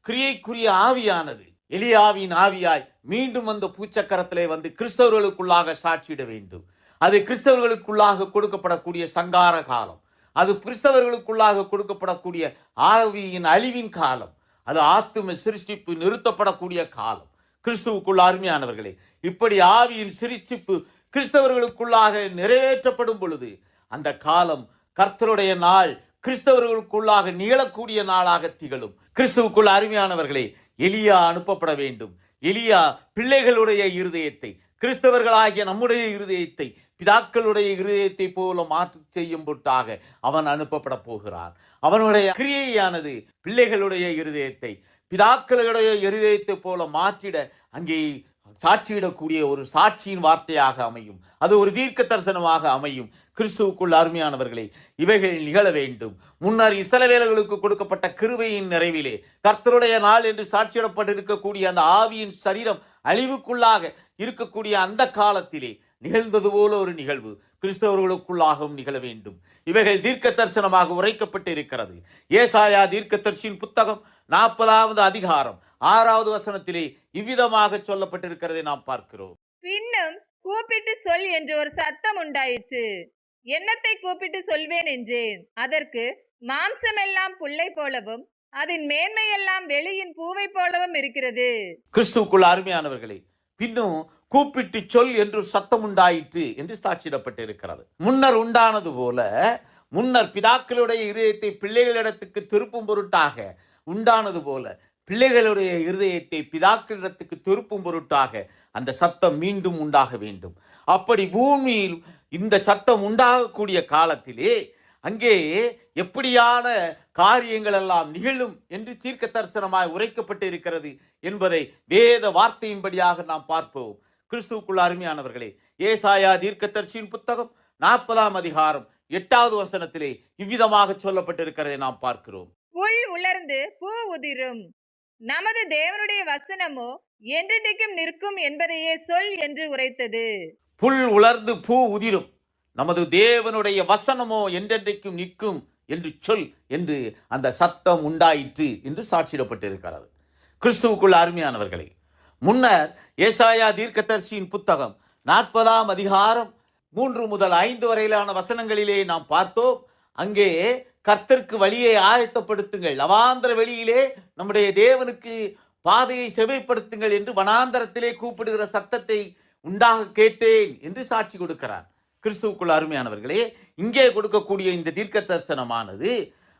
கிரியைக்குரிய ஆவியானது எலியாவின் ஆவியாய் மீண்டும் அந்த பூச்சக்கரத்திலே வந்து கிறிஸ்தவர்களுக்குள்ளாக சாட்சியிட வேண்டும். அது கிறிஸ்தவர்களுக்குள்ளாக கொடுக்கப்படக்கூடிய சங்கார காலம். அது கிறிஸ்தவர்களுக்குள்ளாக கொடுக்கப்படக்கூடிய ஆவியின் அழிவின் காலம். அது ஆத்தும சிருஷ்டிப்பு நிறுத்தப்படக்கூடிய காலம். கிறிஸ்துவுக்குள்ள அருமையானவர்களே, இப்படி ஆவியின் சிருஷ்டிப்பு கிறிஸ்தவர்களுக்குள்ளாக நிறைவேற்றப்படும் பொழுது அந்த காலம் கர்த்தருடைய நாள் கிறிஸ்தவர்களுக்குள்ளாக நிகழக்கூடிய நாளாக திகழும். கிறிஸ்துவுக்குள்ள அருமையானவர்களே, எலியா அனுப்பப்பட வேண்டும். எலியா பிள்ளைகளுடைய இருதயத்தை, கிறிஸ்தவர்களாகிய நம்முடைய இருதயத்தை பிதாக்களுடைய இருதயத்தை போல மாற்று செய்யும் பொருட்டாக அவன் அனுப்பப்பட போகிறான். அவனுடைய கிரியையானது பிள்ளைகளுடைய இருதயத்தை பிதாக்களுடைய இருதயத்தை போல மாற்றிட அங்கே சாட்சியிடக்கூடிய ஒரு சாட்சியின் வார்த்தையாக அமையும். அது ஒரு தீர்க்க தரிசனமாக அமையும். கிறிஸ்துவுக்குள் அருமையானவர்களே, இவைகள் நிகழ வேண்டும். முன்னர் இஸ்ரவேலர்களுக்கு கொடுக்கப்பட்ட கிருபையின் நிறைவிலே கர்த்தருடைய நாள் என்று சாட்சியிடப்பட்டிருக்கக்கூடிய அந்த ஆவியின் சரீரம் அழிவுக்குள்ளாக இருக்கக்கூடிய அந்த காலத்திலே நிகழ்ந்தது போல ஒரு நிகழ்வு கிறிஸ்தவர்களுக்குள்ளாகவும் நிகழ வேண்டும். இவைகள் தீர்க்க தரிசனமாக உரைக்கப்பட்டு இருக்கிறது. ஏசாயா தீர்க்கதரிசியின் புத்தகம் 40வது அதிகாரம் 6வது வசனத்திலே இவ்விதமாக சொல்லப்பட்டிருக்கிறதை நாம் பார்க்கிறோம். பின்னும் கூப்பிட்டு சொல் என்று ஒரு சத்தம் உண்டாயிற்று. என்னத்தை கூப்பிட்டு சொல்வேன் என்றேன். அதற்கு, மாம்சமெல்லாம் புல்லை போலவும் அதன் மேன்மையெல்லாம் வெளியின் பூவை போலவும் இருக்கிறது. கிறிஸ்துவுக்குள்ள அருமையானவர்களே, பின்னும் கூப்பிட்டு சொல் என்று சத்தம் உண்டாயிற்று என்று சாட்சியிடப்பட்டிருக்கிறது. முன்னர் உண்டானது போல, முன்னர் பிதாக்களுடைய இருதயத்தை பிள்ளைகளிடத்துக்கு திருப்பும் பொருட்டாக உண்டானது போல பிள்ளைகளுடைய இருதயத்தை பிதாக்களிடத்துக்கு திருப்பும் பொருட்டாக அந்த சத்தம் மீண்டும் உண்டாக வேண்டும். அப்படி பூமியில் இந்த சத்தம் உண்டாகக்கூடிய காலத்திலே அங்கே எப்படியான காரியங்கள் எல்லாம் நிகழும் என்று தீர்க்க தரிசனமாய் உரைக்கப்பட்டு இருக்கிறது என்பதை வேத வார்த்தையின்படியாக நாம் பார்ப்போம். கிறிஸ்துவுக்குள்ள அருமையானவர்களே, ஏசாயா தீர்க்கதரிசியின் புத்தகம் 40ஆம் அதிகாரம் 8வது வசனத்திலே இவ்விதமாக சொல்லப்பட்டிருக்கிறதை நாம் பார்க்கிறோம். புல் உலர்ந்து பூ உதிரும், நமது தேவனுடைய வசனமோ என்றென்றைக்கும் நிற்கும் என்பதையே சொல் என்று உரைத்தது. புல் உலர்ந்து பூ உதிரும், நமது தேவனுடைய வசனமோ என்றென்றைக்கும் நிற்கும் என்று சொல் என்று அந்த சத்தம் உண்டாயிற்று என்று சாட்சியிடப்பட்டிருக்கிறது. கிறிஸ்துவுக்குள்ள அருமையானவர்களே, முன்னர் ஏசாயா தீர்க்கதரிசியின் புத்தகம் 40ஆம் அதிகாரம் 3 முதல் 5 வரையிலான வசனங்களிலே நாம் பார்த்தோம். அங்கே கர்த்தருக்கு வழியை ஆயத்தப்படுத்துங்கள், அவாந்தர வெளியிலே நம்முடைய தேவனுக்கு பாதையை செவைப்படுத்துங்கள் என்று வனாந்தரத்திலே கூப்பிடுகிற சத்தத்தை உண்டாக கேட்டேன் என்று சாட்சி கொடுக்கிறார். கிறிஸ்துவுக்குள்ள அருமையானவர்களே, இங்கே கொடுக்கக்கூடிய இந்த தீர்க்க தரிசனமானது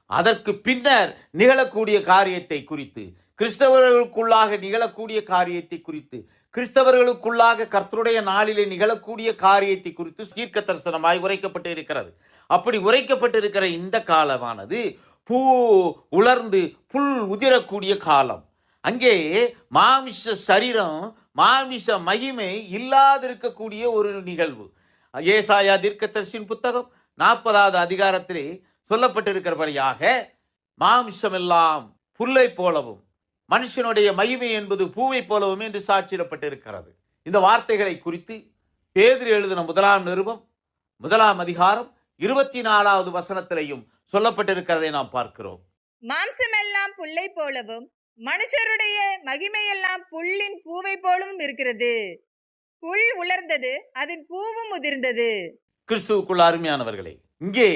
அதற்கு பின்னர் நிகழக்கூடிய காரியத்தை குறித்து, கிறிஸ்தவர்களுக்குள்ளாக நிகழக்கூடிய காரியத்தை குறித்து, கிறிஸ்தவர்களுக்குள்ளாக கர்த்தருடைய நாளிலே நிகழக்கூடிய காரியத்தை குறித்து தீர்க்க தரிசனமாய் உரைக்கப்பட்டு இருக்கிறது. அப்படி உரைக்கப்பட்டிருக்கிற இந்த காலமானது பூ உலர்ந்து புல் உதிரக்கூடிய காலம். அங்கே மாமிச சரீரம், மாமிச மகிமை இல்லாதிருக்கக்கூடிய ஒரு நிகழ்வு. ஏசாயா தீர்க்கதரிசியின் புத்தகம் 40வது அதிகாரத்திலே சொல்லப்பட்டிருக்கிறபடியாக மாமிசமெல்லாம் புல்லை போலவும் மனுஷனுடைய மகிமை என்பது பூவை போலவும் என்று சாட்சியிடப்பட்டிருக்கிறது. இந்த வார்த்தைகளை குறித்து பேதுரு எழுதின 1ஆம் நிருபம் முதலாம் அதிகாரம் 24வது வசனத்திலையும் சொல்லப்பட்டிருக்கிறதை நாம் பார்க்கிறோம். மாம்சமெல்லாம் புல்லை போலவும் மனுஷருடைய மகிமையெல்லாம் புல்லின் பூவை போலவும் இருக்கிறது. புல் உலர்ந்தது, அதன் பூவும் உதிர்ந்தது. கிறிஸ்துவுக்குள் அருமையானவர்களே, இங்கே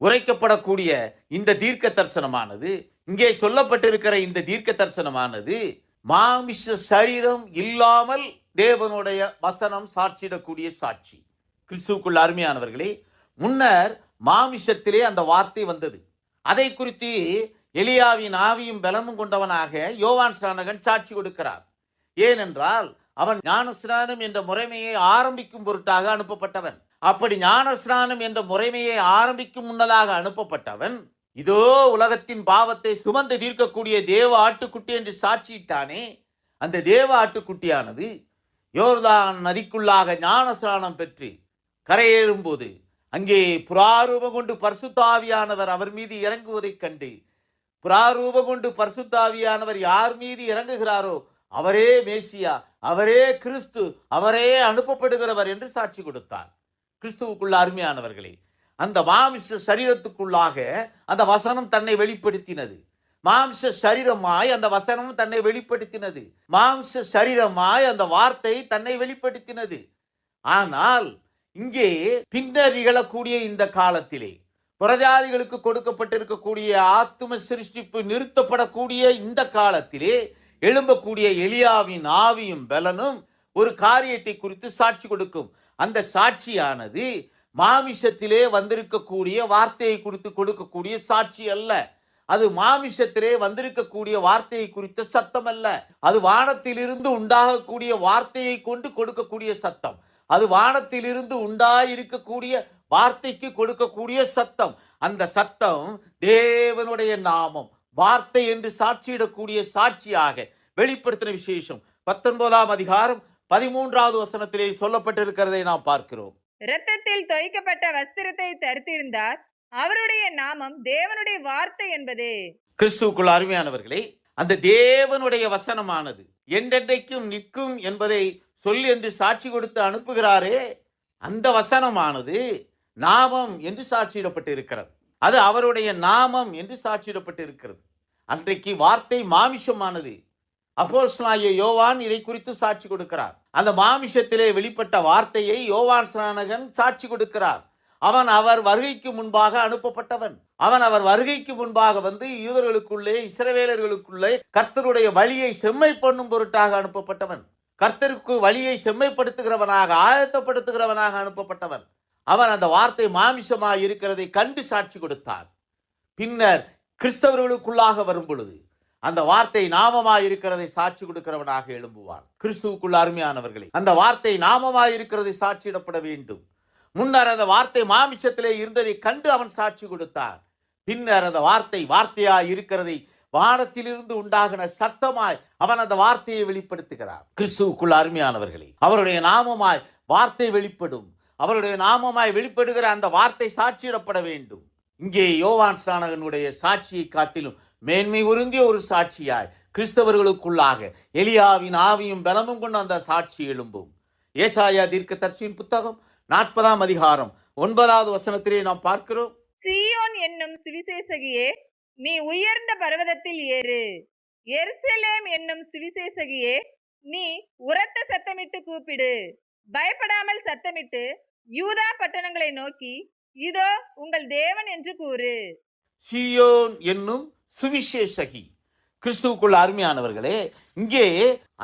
உரைக்கப்படக்கூடிய இந்த தீர்க்க தரிசனமானது, இங்கே சொல்லப்பட்டிருக்கிற இந்த தீர்க்க தரிசனமானது மாமிச சரீரம் இல்லாமல் தேவனுடைய வசனம் சாட்சியிடக்கூடிய சாட்சி. கிறிஸ்துவுக்குள் அருமையானவர்களே, முன்னர் மாமிசத்திலே அந்த வார்த்தை வந்தது. அதை குறித்து எலியாவின் ஆவியும் பலமும் கொண்டவனாக யோவான் ஸ்நானகன் சாட்சி கொடுக்கிறார். ஏனென்றால் அவன் ஞானஸ்நானம் என்ற முறைமையை ஆரம்பிக்கும் பொருட்டாக அனுப்பப்பட்டவன். அப்படி ஞானஸ்நானம் என்ற முறைமையை ஆரம்பிக்கும் முன்னதாக அனுப்பப்பட்டவன், இதோ உலகத்தின் பாவத்தை சுமந்து தீர்க்கக்கூடிய தேவ ஆட்டுக்குட்டி என்று சாட்சியிட்டானே. அந்த தேவ ஆட்டுக்குட்டியானது யோர்தான் நதிக்குள்ளாக ஞானஸ்நானம் பெற்று கரையேறும் போது அங்கே புறாரூபம் கொண்டு பரிசுத்தாவியானவர் அவர் மீது இறங்குவதைக் கண்டு, புறாரூபம் கொண்டு பரிசுத்தாவியானவர் யார் மீது இறங்குகிறாரோ அவரே மேசியா, அவரே கிறிஸ்து, அவரே அனுப்பப்படுகிறவர் என்று சாட்சி கொடுத்தார். கிறிஸ்துவுக்குள்ள அருமையானவர்களே, அந்த மாமிச சரீரத்துக்குள்ளாக அந்த வசனம் தன்னை வெளிப்படுத்தினது. மாம்ச சரீரமாய் அந்த வசனம் தன்னை வெளிப்படுத்தினது. மாம்ச சரீரமாய் அந்த வார்த்தை தன்னை வெளிப்படுத்தினது. ஆனால் இங்கே பின்னர் நிகழக்கூடிய இந்த காலத்திலே புறஜாதிகளுக்கு கொடுக்கப்பட்டிருக்கக்கூடிய ஆத்தும சிருஷ்டிப்பு நிறுத்தப்படக்கூடிய இந்த காலத்திலே எழும்பக்கூடிய எலியாவின் ஆவியும் பலனும் ஒரு காரியத்தை குறித்து சாட்சி கொடுக்கும். அந்த சாட்சியானது மாமிசத்திலே வந்திருக்கக்கூடிய வார்த்தையை குறித்து கொடுக்கக்கூடிய சாட்சி அல்ல. அது மாமிசத்திலே வந்திருக்கக்கூடிய வார்த்தையை குறித்த சத்தம் அல்ல. அது வானத்திலிருந்து உண்டாகக்கூடிய வார்த்தையை கொண்டு கொடுக்கக்கூடிய சத்தம். அது வானத்திலிருந்து உண்டாயிருக்கக்கூடிய வார்த்தைக்கு கொடுக்கக்கூடிய சத்தம். அந்த சத்தம் தேவனுடைய நாமம், வார்த்தை என்று சாட்சியிடக்கூடிய சாட்சியாக வெளிப்படுத்தின விசேஷம் 19ஆம் அதிகாரம் 13வது வசனத்திலே சொல்லப்பட்டிருக்கிறதை நாம் பார்க்கிறோம். இரத்தத்தில் தோய்க்கப்பட்ட வஸ்திரத்தை தரித்திருந்தார், அவருடைய நாமம் தேவனுடைய வார்த்தை என்பதே. கிறிஸ்துவுக்குள் அருமையானவர்களே, அந்த தேவனுடைய வசனமானது என்றென்றைக்கும் நிற்கும் என்பதை சொல் என்று சாட்சி கொடுத்து அனுப்புகிறாரே, அந்த வசனமானது நாமம் என்று சாட்சியிடப்பட்டு இருக்கிறது. அது அவருடைய நாமம் என்று சாட்சியிடப்பட்டு இருக்கிறது. அன்றைக்கு வார்த்தை மாமிசமானது. அப்போஸ்தலனாகிய யோவான் இதை குறித்து சாட்சி கொடுக்கிறார். அந்த மாமிசத்திலே வெளிப்பட்ட வார்த்தையை யோவான் ஸ்நானகன் சாட்சி கொடுக்கிறார். அவன் அவர் வருகைக்கு முன்பாக அனுப்பப்பட்டவன். அவன் அவர் வருகைக்கு முன்பாக வந்து யூதர்களுக்குள்ளே, இஸ்ரவேலர்களுக்குள்ளே கர்த்தருடைய வழியை செம்மை பண்ணும் பொருட்டாக அனுப்பப்பட்டவன். கர்த்தருக்கு வழியை செம்மைப்படுத்துகிறவனாக, ஆயத்தப்படுத்துகிறவனாக அனுப்பப்பட்டவன். அவன் அந்த வார்த்தை மாமிசமாக இருக்கிறதை கண்டு சாட்சி கொடுத்தான். பின்னர் கிறிஸ்தவர்களுக்குள்ளாக வரும் பொழுது அந்த வார்த்தை நாமமாய் இருக்கிறதை சாட்சி கொடுக்கிறவனாக எழும்புவான். கிறிஸ்துவுக்குள்ள அருமையானவர்களே, அந்த வார்த்தை நாமமாய் இருக்கிறதை சாட்சியிடப்பட வேண்டும். முன்னர் அந்த வார்த்தை மாமிசத்திலே இருந்ததை கண்டு அவன் சாட்சி கொடுத்தான். பின்னர் அந்த வார்த்தை வார்த்தையாய் இருக்கிறதை வானத்திலிருந்து உண்டாகின சத்தமாய் அவன் அந்த வார்த்தையை வெளிப்படுத்துகிறார். கிறிஸ்துவுக்குள் அருமையானவர்களே, அவருடைய நாமமாய் வார்த்தை வெளிப்படும். அவருடைய நாமமாய் வெளிப்படுகிற அந்த வார்த்தை சாட்சியிடப்பட வேண்டும். இங்கே யோவான் ஸ்நானகனுடைய சாட்சியை காட்டிலும் மேன்மை உருந்திய ஒரு சாட்சியாய் கிறிஸ்தவர்களுக்குள்ளாக எலியாவின் ஆவியும் பலமும் கொண்டு அந்த சாட்சி எழும்பும். ஏசாயா தீர்க்கதரிசியின் புத்தகம் 40ஆம் அதிகாரம் 9வது வசனத்திலே நாம் பார்க்கிறோம். சீயோன் என்னும் சுவிசேஷகியே, நீ உயர்ந்த பர்வதத்தில் ஏறு. எருசலேம் என்னும் சுவிசேஷகியே, நீ உரத்த சத்தமிட்டு கூப்பிடு. பயப்படாமல் சத்தமிட்டு யூதா பட்டணங்களை நோக்கி, இதோ உங்கள் தேவன் என்று கூறு. சீயோன் என்னும் சுவிசேஷகி. கிறிஸ்துவுக்குள்ள அருமையானவர்களே, இங்கே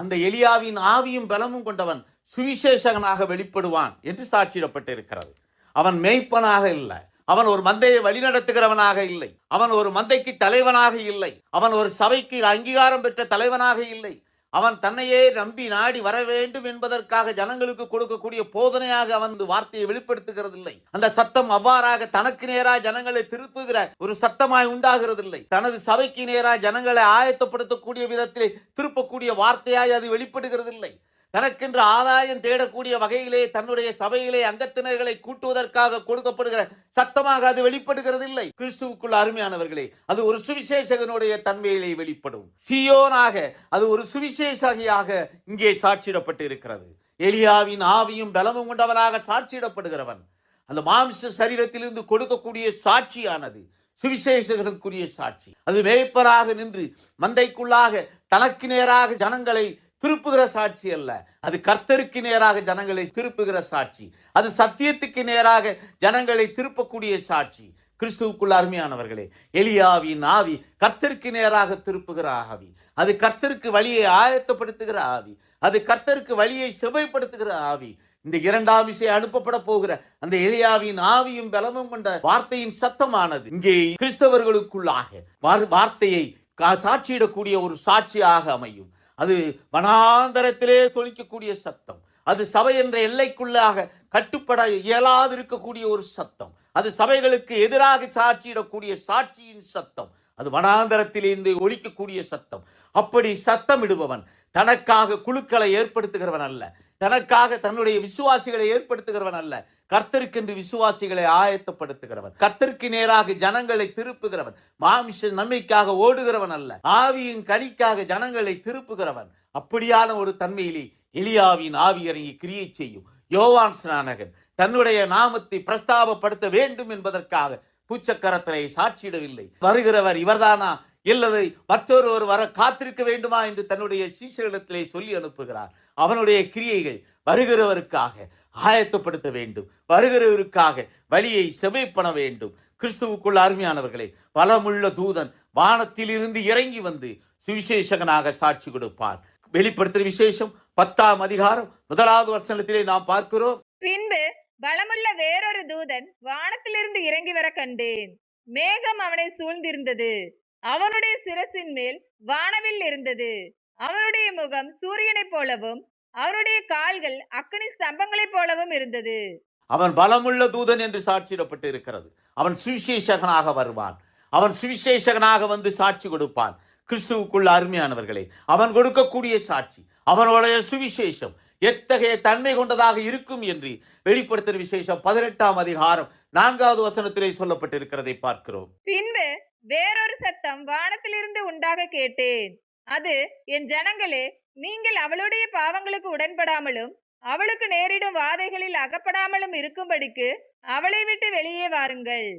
அந்த எலியாவின் ஆவியும் பலமும் கொண்டவன் சுவிசேஷகனாக வெளிப்படுவான் என்று சாட்சியிடப்பட்டிருக்கிறது. அவன் மேய்ப்பனாக இல்லை, அவன் ஒரு மந்தையை வழிநடத்துகிறவனாக இல்லை, அவன் ஒரு மந்தைக்கு தலைவனாக இல்லை, அவன் ஒரு சபைக்கு அங்கீகாரம் பெற்ற தலைவனாக இல்லை. அவன் தன்னையே நம்பி நாடி வர வேண்டும் என்பதற்காக ஜனங்களுக்கு கொடுக்கக்கூடிய போதனையாக அவன் வார்த்தையை வெளிப்படுத்துகிறதில்லை. அந்த சத்தம் அவ்வாறாக தனக்கு நேராக ஜனங்களை திருப்புகிற ஒரு சத்தமாய் உண்டாகிறதில்லை. தனது சபைக்கு நேராக ஜனங்களை ஆயத்தப்படுத்தக்கூடிய விதத்திலே திருப்பக்கூடிய வார்த்தையாய் அது வெளிப்படுகிறதில்லை. தனக்கென்று ஆதாயம் தேடக்கூடிய வகையிலே தன்னுடைய சபையிலே அங்கத்தினர்களை கூட்டுவதற்காக கொடுக்கப்படுகிற சத்தமாக அது வெளிப்படுகிறதில்லை. கிறிஸ்துவுக்குள் அருமையானவர்களே, அது ஒரு சுவிசேஷகனுடைய தன்மையிலே வெளிப்படும். சீயோனாக அது ஒரு சுவிசேஷகியாக இங்கே சாட்சியிடப்பட்டு இருக்கிறது. எலியாவின் ஆவியும் பலமும் கொண்டவனாக சாட்சியிடப்படுகிறவன். அந்த மாம்ச சரீரத்திலிருந்து கொடுக்கக்கூடிய சாட்சியானது சுவிசேஷகனுக்குரிய சாட்சி. அது மேய்ப்பராக நின்று மந்தைக்குள்ளாக தனக்கு நேராக ஜனங்களை திருப்புகிற சாட்சி அல்ல, அது கர்த்தருக்கு நேராக ஜனங்களை திருப்புகிற சாட்சி. அது சத்தியத்துக்கு நேராக ஜனங்களை திருப்பக்கூடிய சாட்சி. கிறிஸ்துவுக்குள் அருமையானவர்களே, எலியாவின் ஆவி கர்த்தருக்கு நேராக திருப்புகிற ஆவி, அது கர்த்தருக்கு வழியை ஆயத்தப்படுத்துகிற ஆவி, அது கர்த்தருக்கு வழியை செவைப்படுத்துகிற ஆவி. இந்த இரண்டாம் இசை அனுப்பப்பட போகிற அந்த எலியாவின் ஆவியும் பலமும் கொண்ட வார்த்தையின் சத்தமானது இங்கே கிறிஸ்தவர்களுக்குள்ளாக வார்த்தையை சாட்சியிடக்கூடிய ஒரு சாட்சியாக அமையும். அது வனாந்தரத்திலே தொனிக்கக்கூடிய சத்தம், அது சபை என்ற எல்லைக்குள்ளாக கட்டுப்பட இயலாது இருக்கக்கூடிய ஒரு சத்தம், அது சபைகளுக்கு எதிராக சாட்சியிடக்கூடிய சாட்சியின் சத்தம், அது வனாந்தரத்திலிருந்து ஒலிக்கக்கூடிய சத்தம். அப்படி சத்தமிடுபவன் தனக்காக குழுக்களை ஏற்படுத்துகிறவன் அல்ல, தனக்காக தன்னுடைய விசுவாசிகளை ஏற்படுத்துகிறவன் அல்ல, கர்த்தருக்கென்று விசுவாசிகளை ஆயத்தப்படுத்துகிறவன், கர்த்தருக்கு நேராக ஜனங்களை திருப்புகிறவன், மாமிச நன்மைக்காக ஓடுகிறவன் அல்ல, ஆவியின் கனிக்காக ஜனங்களை திருப்புகிறவன். அப்படியான ஒரு தன்மையிலே எலியாவின் ஆவி இறங்கி கிரியை செய்யும். யோவான் ஸ்நானகன் தன்னுடைய நாமத்தை பிரஸ்தாபப்படுத்த வேண்டும் என்பதற்காக பூச்சக்கரத்திலே சாட்சியிடவில்லை. வருகிறவர் இவர்தானா இல்லது மற்றொருவர் வர காத்திருக்க வேண்டுமா என்று தன்னுடைய சீஷர்களிடத்திலே சொல்லி அனுப்புகிறார். அவனுடைய கிரியைகள் வருகிறவருக்காக ஆயத்தப்படுத்த வேண்டும், வருகிறவருக்காக வழியை செவைப்பட வேண்டும். கிறிஸ்துவுக்குள் அருமையானவர்களே, பலமுள்ள தூதன் வானத்திலிருந்து இறங்கி வந்து சுவிசேஷகனாக சாட்சி கொடுப்பார். வெளிப்படுத்துகிற விசேஷம் 10ஆம் அதிகாரம் 1வது வசனத்திலே நாம் பார்க்கிறோம். பின்பு பலமுள்ள வேறொரு தூதன் வானத்திலிருந்து இறங்கி வர கண்டேன். மேகம் அவனை சூழ்ந்திருந்தது, அவனுடைய சிரசின் மேல் வானவில் இருந்தது, அவனுடைய முகம் சூரியனைப் போலவும் அவருடைய கால்கள் அக்கினி ஸ்தம்பங்களைப் போலவும் இருந்தது. அவன் பலமுள்ள தூதன் என்று சாட்சியிடப்பட்டு இருக்கிறது. அவன் சுவிசேஷகனாக வருவான், அவன் சுவிசேஷகனாக வந்து சாட்சி கொடுப்பான். கிறிஸ்துவுக்குள்ள அருமையானவர்களே, அவன் கொடுக்கக்கூடிய சாட்சி, அவனுடைய சுவிசேஷம் எத்தகைய தன்மை கொண்டதாக இருக்கும் என்று வெளிப்படுத்துகிற விசேஷம் 18ஆம் அதிகாரம் 4வது வசனத்திலே சொல்லப்பட்டிருக்கிறதை பார்க்கிறோம். பின்பு வேறொரு சத்தம் வானத்திலிருந்து உண்டாக கேட்டேன். அது, என் ஜனங்களே, நீங்கள் அவளுடைய பாவங்களுக்கு உடன்படாமலும் அவளுக்கு நேரிடும் வாதைகளில் அகப்படாமலும் இருக்கும்படிக்கு அவளை விட்டு வெளியே வாருங்கள்.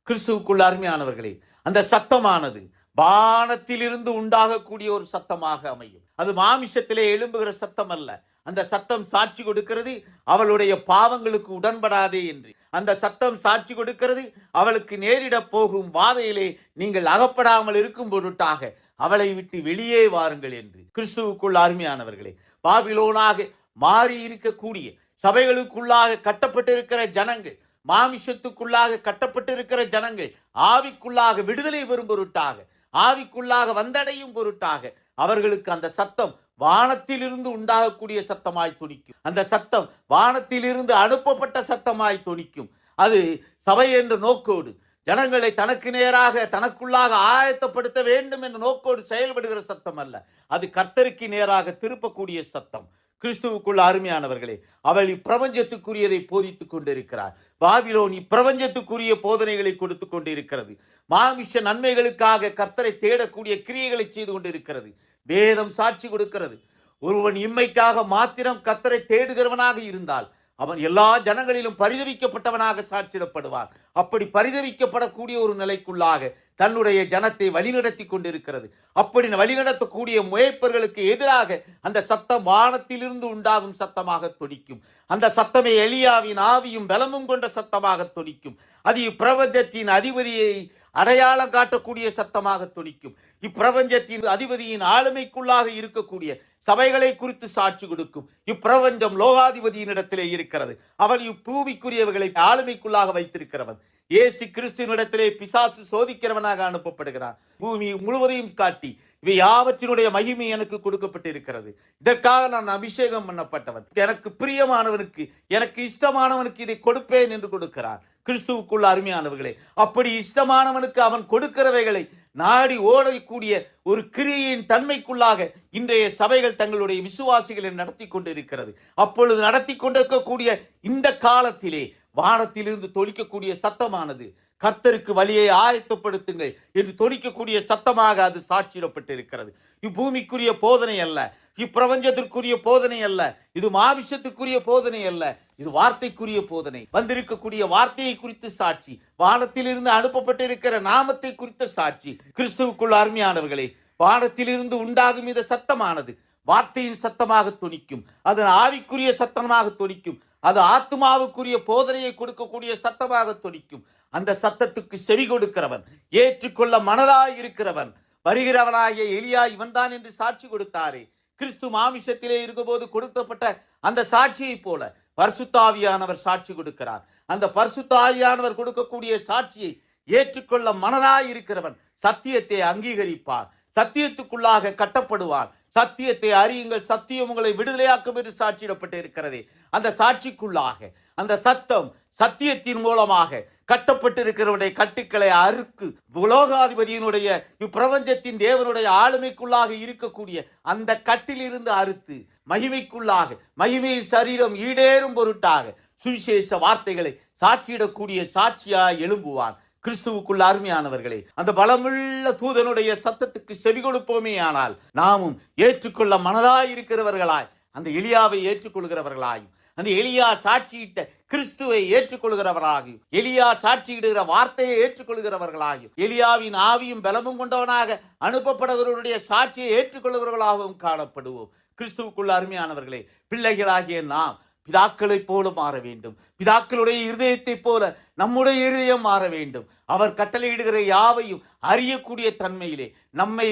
கிறிஸ்துவுக்குள்ள அருமையானவர்களே, அந்த சத்தமானது வானத்திலிருந்து உண்டாகக்கூடிய ஒரு சத்தமாக அமையும். அது மாமிசத்திலே எழும்புகிற சத்தம் அல்ல. அந்த சத்தம் சாட்சி கொடுக்கிறது, அவளுடைய பாவங்களுக்கு உடன்படாதே என்று. அந்த சத்தம் சாட்சி கொடுக்கிறது, அவளுக்கு நேரிட போகும் வாதையிலே நீங்கள் அகப்படாமல் இருக்கும் பொருட்டாக அவளை விட்டு வெளியே வாருங்கள் என்று. கிறிஸ்துவுக்குள் அருமையானவர்களே, பாபிலோனாக மாறி இருக்கக்கூடிய சபைகளுக்குள்ளாக கட்டப்பட்டிருக்கிற ஜனங்கள், மாமிசத்துக்குள்ளாக கட்டப்பட்டிருக்கிற ஜனங்கள் ஆவிக்குள்ளாக விடுதலை பெறும் பொருட்டாக, ஆவிக்குள்ளாக வந்தடையும் பொருட்டாக அவர்களுக்கு அந்த சத்தம் வானத்திலிருந்து உண்டாகக்கூடிய சத்தமாய் துணிக்கும். அந்த சத்தம் வானத்திலிருந்து அனுப்பப்பட்ட சத்தமாய் துணிக்கும். அது சபை என்ற நோக்கோடு ஜனங்களை தனக்கு நேராக தனக்குள்ளாக ஆயத்தப்படுத்த வேண்டும் என்ற நோக்கோடு செயல்படுகிற சத்தம் அல்ல, அது கர்த்தருக்கு நேராக திருப்பக்கூடிய சத்தம். கிறிஸ்துவுக்குள்ள அருமையானவர்களே, அவள் இப்பிரபஞ்சத்துக்குரியதை போதித்துக் கொண்டிருக்கிறார். பாபிலோன் இப்பிரபஞ்சத்துக்குரிய போதனைகளை கொடுத்து கொண்டிருக்கிறது. மாமிஷ நன்மைகளுக்காக கர்த்தரை தேடக்கூடிய கிரியைகளை செய்து கொண்டிருக்கிறது. வேதம் சாட்சி கொடுக்கிறது, ஒருவன் இம்மைக்காக மாத்திரம் கர்த்தரை தேடுகிறவனாக இருந்தால் அவன் எல்லா ஜனங்களிலும் பரிதவிக்கப்பட்டவனாக சாட்சிடப்படுவான். அப்படி பரிதவிக்கப்படக்கூடிய ஒரு நிலைக்குள்ளாக தன்னுடைய ஜனத்தை வழிநடத்தி கொண்டிருக்கிறது. அப்படி வழிநடத்தக்கூடிய முயற்பர்களுக்கு எதிராக அந்த சத்தம் வானத்திலிருந்து உண்டாகும் சத்தமாக தொனிக்கும். அந்த சத்தமே எலியாவின் ஆவியும் பலமும் கொண்ட சத்தமாக தொனிக்கும். அது இப்பிரபஞ்சத்தின் அதிபதியை அடையாளம் காட்டக்கூடிய சத்தமாக தொனிக்கும். இப்பிரபஞ்சத்தின் அதிபதியின் ஆளுமைக்குள்ளாக இருக்கக்கூடிய சபைகளை குறித்து சாட்சி கொடுக்கும். இப்பிரபஞ்சம் லோகாதிபதியின் இடத்திலே இருக்கிறது. அவன் இப்பூமிக்குரியவர்களை ஆளுமைக்குள்ளாக வைத்திருக்கிறவன். இயேசு கிறிஸ்துவினிடத்திலே பிசாசு சோதிக்கிறவனாக அனுப்பப்படுகிறான். பூமி முழுவதையும் காட்டி இவை யாவற்றினுடைய மகிமை எனக்கு கொடுக்கப்பட்டிருக்கிறது, இதற்காக நான் அபிஷேகம் பண்ணப்பட்டவன், எனக்கு பிரியமானவனுக்கு எனக்கு இஷ்டமானவனுக்கு இதை கொடுப்பேன் என்று கொடுக்கிறார். கிறிஸ்துவுக்குள்ள அருமையானவர்களே, அப்படி இஷ்டமானவனுக்கு அவன் கொடுக்கிறவைகளை நாடி ஓடக்கூடிய ஒரு கிரியின் தன்மைக்குள்ளாக இன்றைய சபைகள் தங்களுடைய விசுவாசிகளை நடத்தி கொண்டிருக்கிறது. அப்பொழுது நடத்தி கொண்டிருக்கக்கூடிய இந்த காலத்திலே வானத்திலிருந்து தொழிக்கக்கூடிய சத்தமானது கர்த்தருக்கு வழியை ஆயத்தப்படுத்துங்கள் என்று தொனிக்கக்கூடிய சத்தமாக அது சாட்சியிடப்பட்டிருக்கிறது. இப்பூமிக்குரிய போதனை அல்ல, இப்பிரபஞ்சத்திற்குரிய போதனை அல்ல, இது மாவிஷத்திற்குரிய போதனை அல்ல, இது வார்த்தைக்குரிய போதனை. வந்திருக்கக்கூடிய வார்த்தையை குறித்து சாட்சி, வானத்திலிருந்து அனுப்பப்பட்டிருக்கிற நாமத்தை குறித்த சாட்சி. கிறிஸ்துவுக்குள் அருமையானவர்களே, வானத்திலிருந்து உண்டாகும் இந்த சத்தமானது வார்த்தையின் சத்தமாக தொனிக்கும், அது ஆவிக்குரிய சத்தமாக தொனிக்கும், அது ஆத்மாவுக்குரிய போதனையை கொடுக்கக்கூடிய சத்தமாக தொனிக்கும். அந்த சத்தத்துக்கு செவி கொடுக்கிறவன், ஏற்றுக்கொள்ள மனதாய் இருக்கிறவன், வருகிறவனாகிய எலியா இவன்தான் என்று சாட்சி கொடுத்தாரே. கிறிஸ்து மாமிசத்திலே இருந்தபோது கொடுக்கப்பட்ட அந்த சாட்சியை போல பரிசுத்த ஆவியானவர் சாட்சி கொடுக்கிறார். அந்த பரிசுத்த ஆவியானவர் கொடுக்கக்கூடிய சாட்சியை ஏற்றுக்கொள்ள மனதாய் இருக்கிறவன் சத்தியத்தை அங்கீகரிப்பான், சத்தியத்துக்குள்ளாக கட்டப்படுவான். சத்தியத்தை அறியுங்கள், சத்தியம் உங்களை விடுதலையாக்கும் என்று சாட்சியிடப்பட்டு இருக்கிறதே. அந்த சாட்சிக்குள்ளாக அந்த சத்தம் சத்தியத்தின் மூலமாக கட்டப்பட்டிருக்கிறவருடைய கட்டுக்களை அறுக்கு உலோகாதிபதியினுடைய இப்பிரபஞ்சத்தின் தேவனுடைய ஆளுமைக்குள்ளாக இருக்கக்கூடிய அந்த கட்டிலிருந்து அறுத்து மகிமைக்குள்ளாக, மகிமையின் சரீரம் ஈடேறும் பொருட்டாக சுவிசேஷ வார்த்தைகளை சாட்சியிடக்கூடிய சாட்சியாய் எழும்புவான். கிறிஸ்துவுக்குள்ள அருமையானவர்களே, அந்த பலமுள்ள தூதனுடைய சத்தத்துக்கு செவி கொடுப்போமே ஆனால் நாமும் ஏற்றுக்கொள்ள மனதாய் இருக்கிறவர்களாய், அந்த எலியாவை ஏற்றுக்கொள்கிறவர்களாயும், அந்த எலியா சாட்சியிட்ட கிறிஸ்துவை ஏற்றுக்கொள்கிறவர்களாகியும், எலியா சாட்சியிடுகிற வார்த்தையை ஏற்றுக்கொள்கிறவர்களாகியும், எலியாவின் ஆவியும் பலமும் கொண்டவனாக அனுப்பப்படுகிறவருடைய சாட்சியை ஏற்றுக்கொள்கிறவர்களாகவும் காணப்படுவோம். கிறிஸ்துவுக்குள்ள அருமையானவர்களே, பிள்ளைகளாகிய நாம் பிதாக்களைப் போல மாற வேண்டும். பிதாக்களுடைய இருதயத்தைப் போல நம்முடைய இருதயம் மாற வேண்டும். அவர் கட்டளையிடுகிற யாவையும் அறியக்கூடிய தன்மையிலே, நம்மை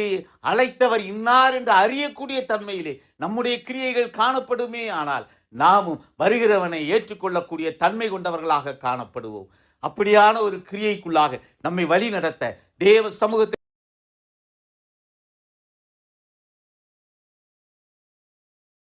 அழைத்தவர் இன்னார் என்று அறியக்கூடிய தன்மையிலே நம்முடைய கிரியைகள் காணப்படுமே ஆனால் நாமும் வருகிறவனை ஏற்றுக்கொள்ளக்கூடிய தன்மை கொண்டவர்களாக காணப்படுவோம். அப்படியான ஒரு கிரியைக்குள்ளாக நம்மை வழி நடத்த தேவ சமூகத்தை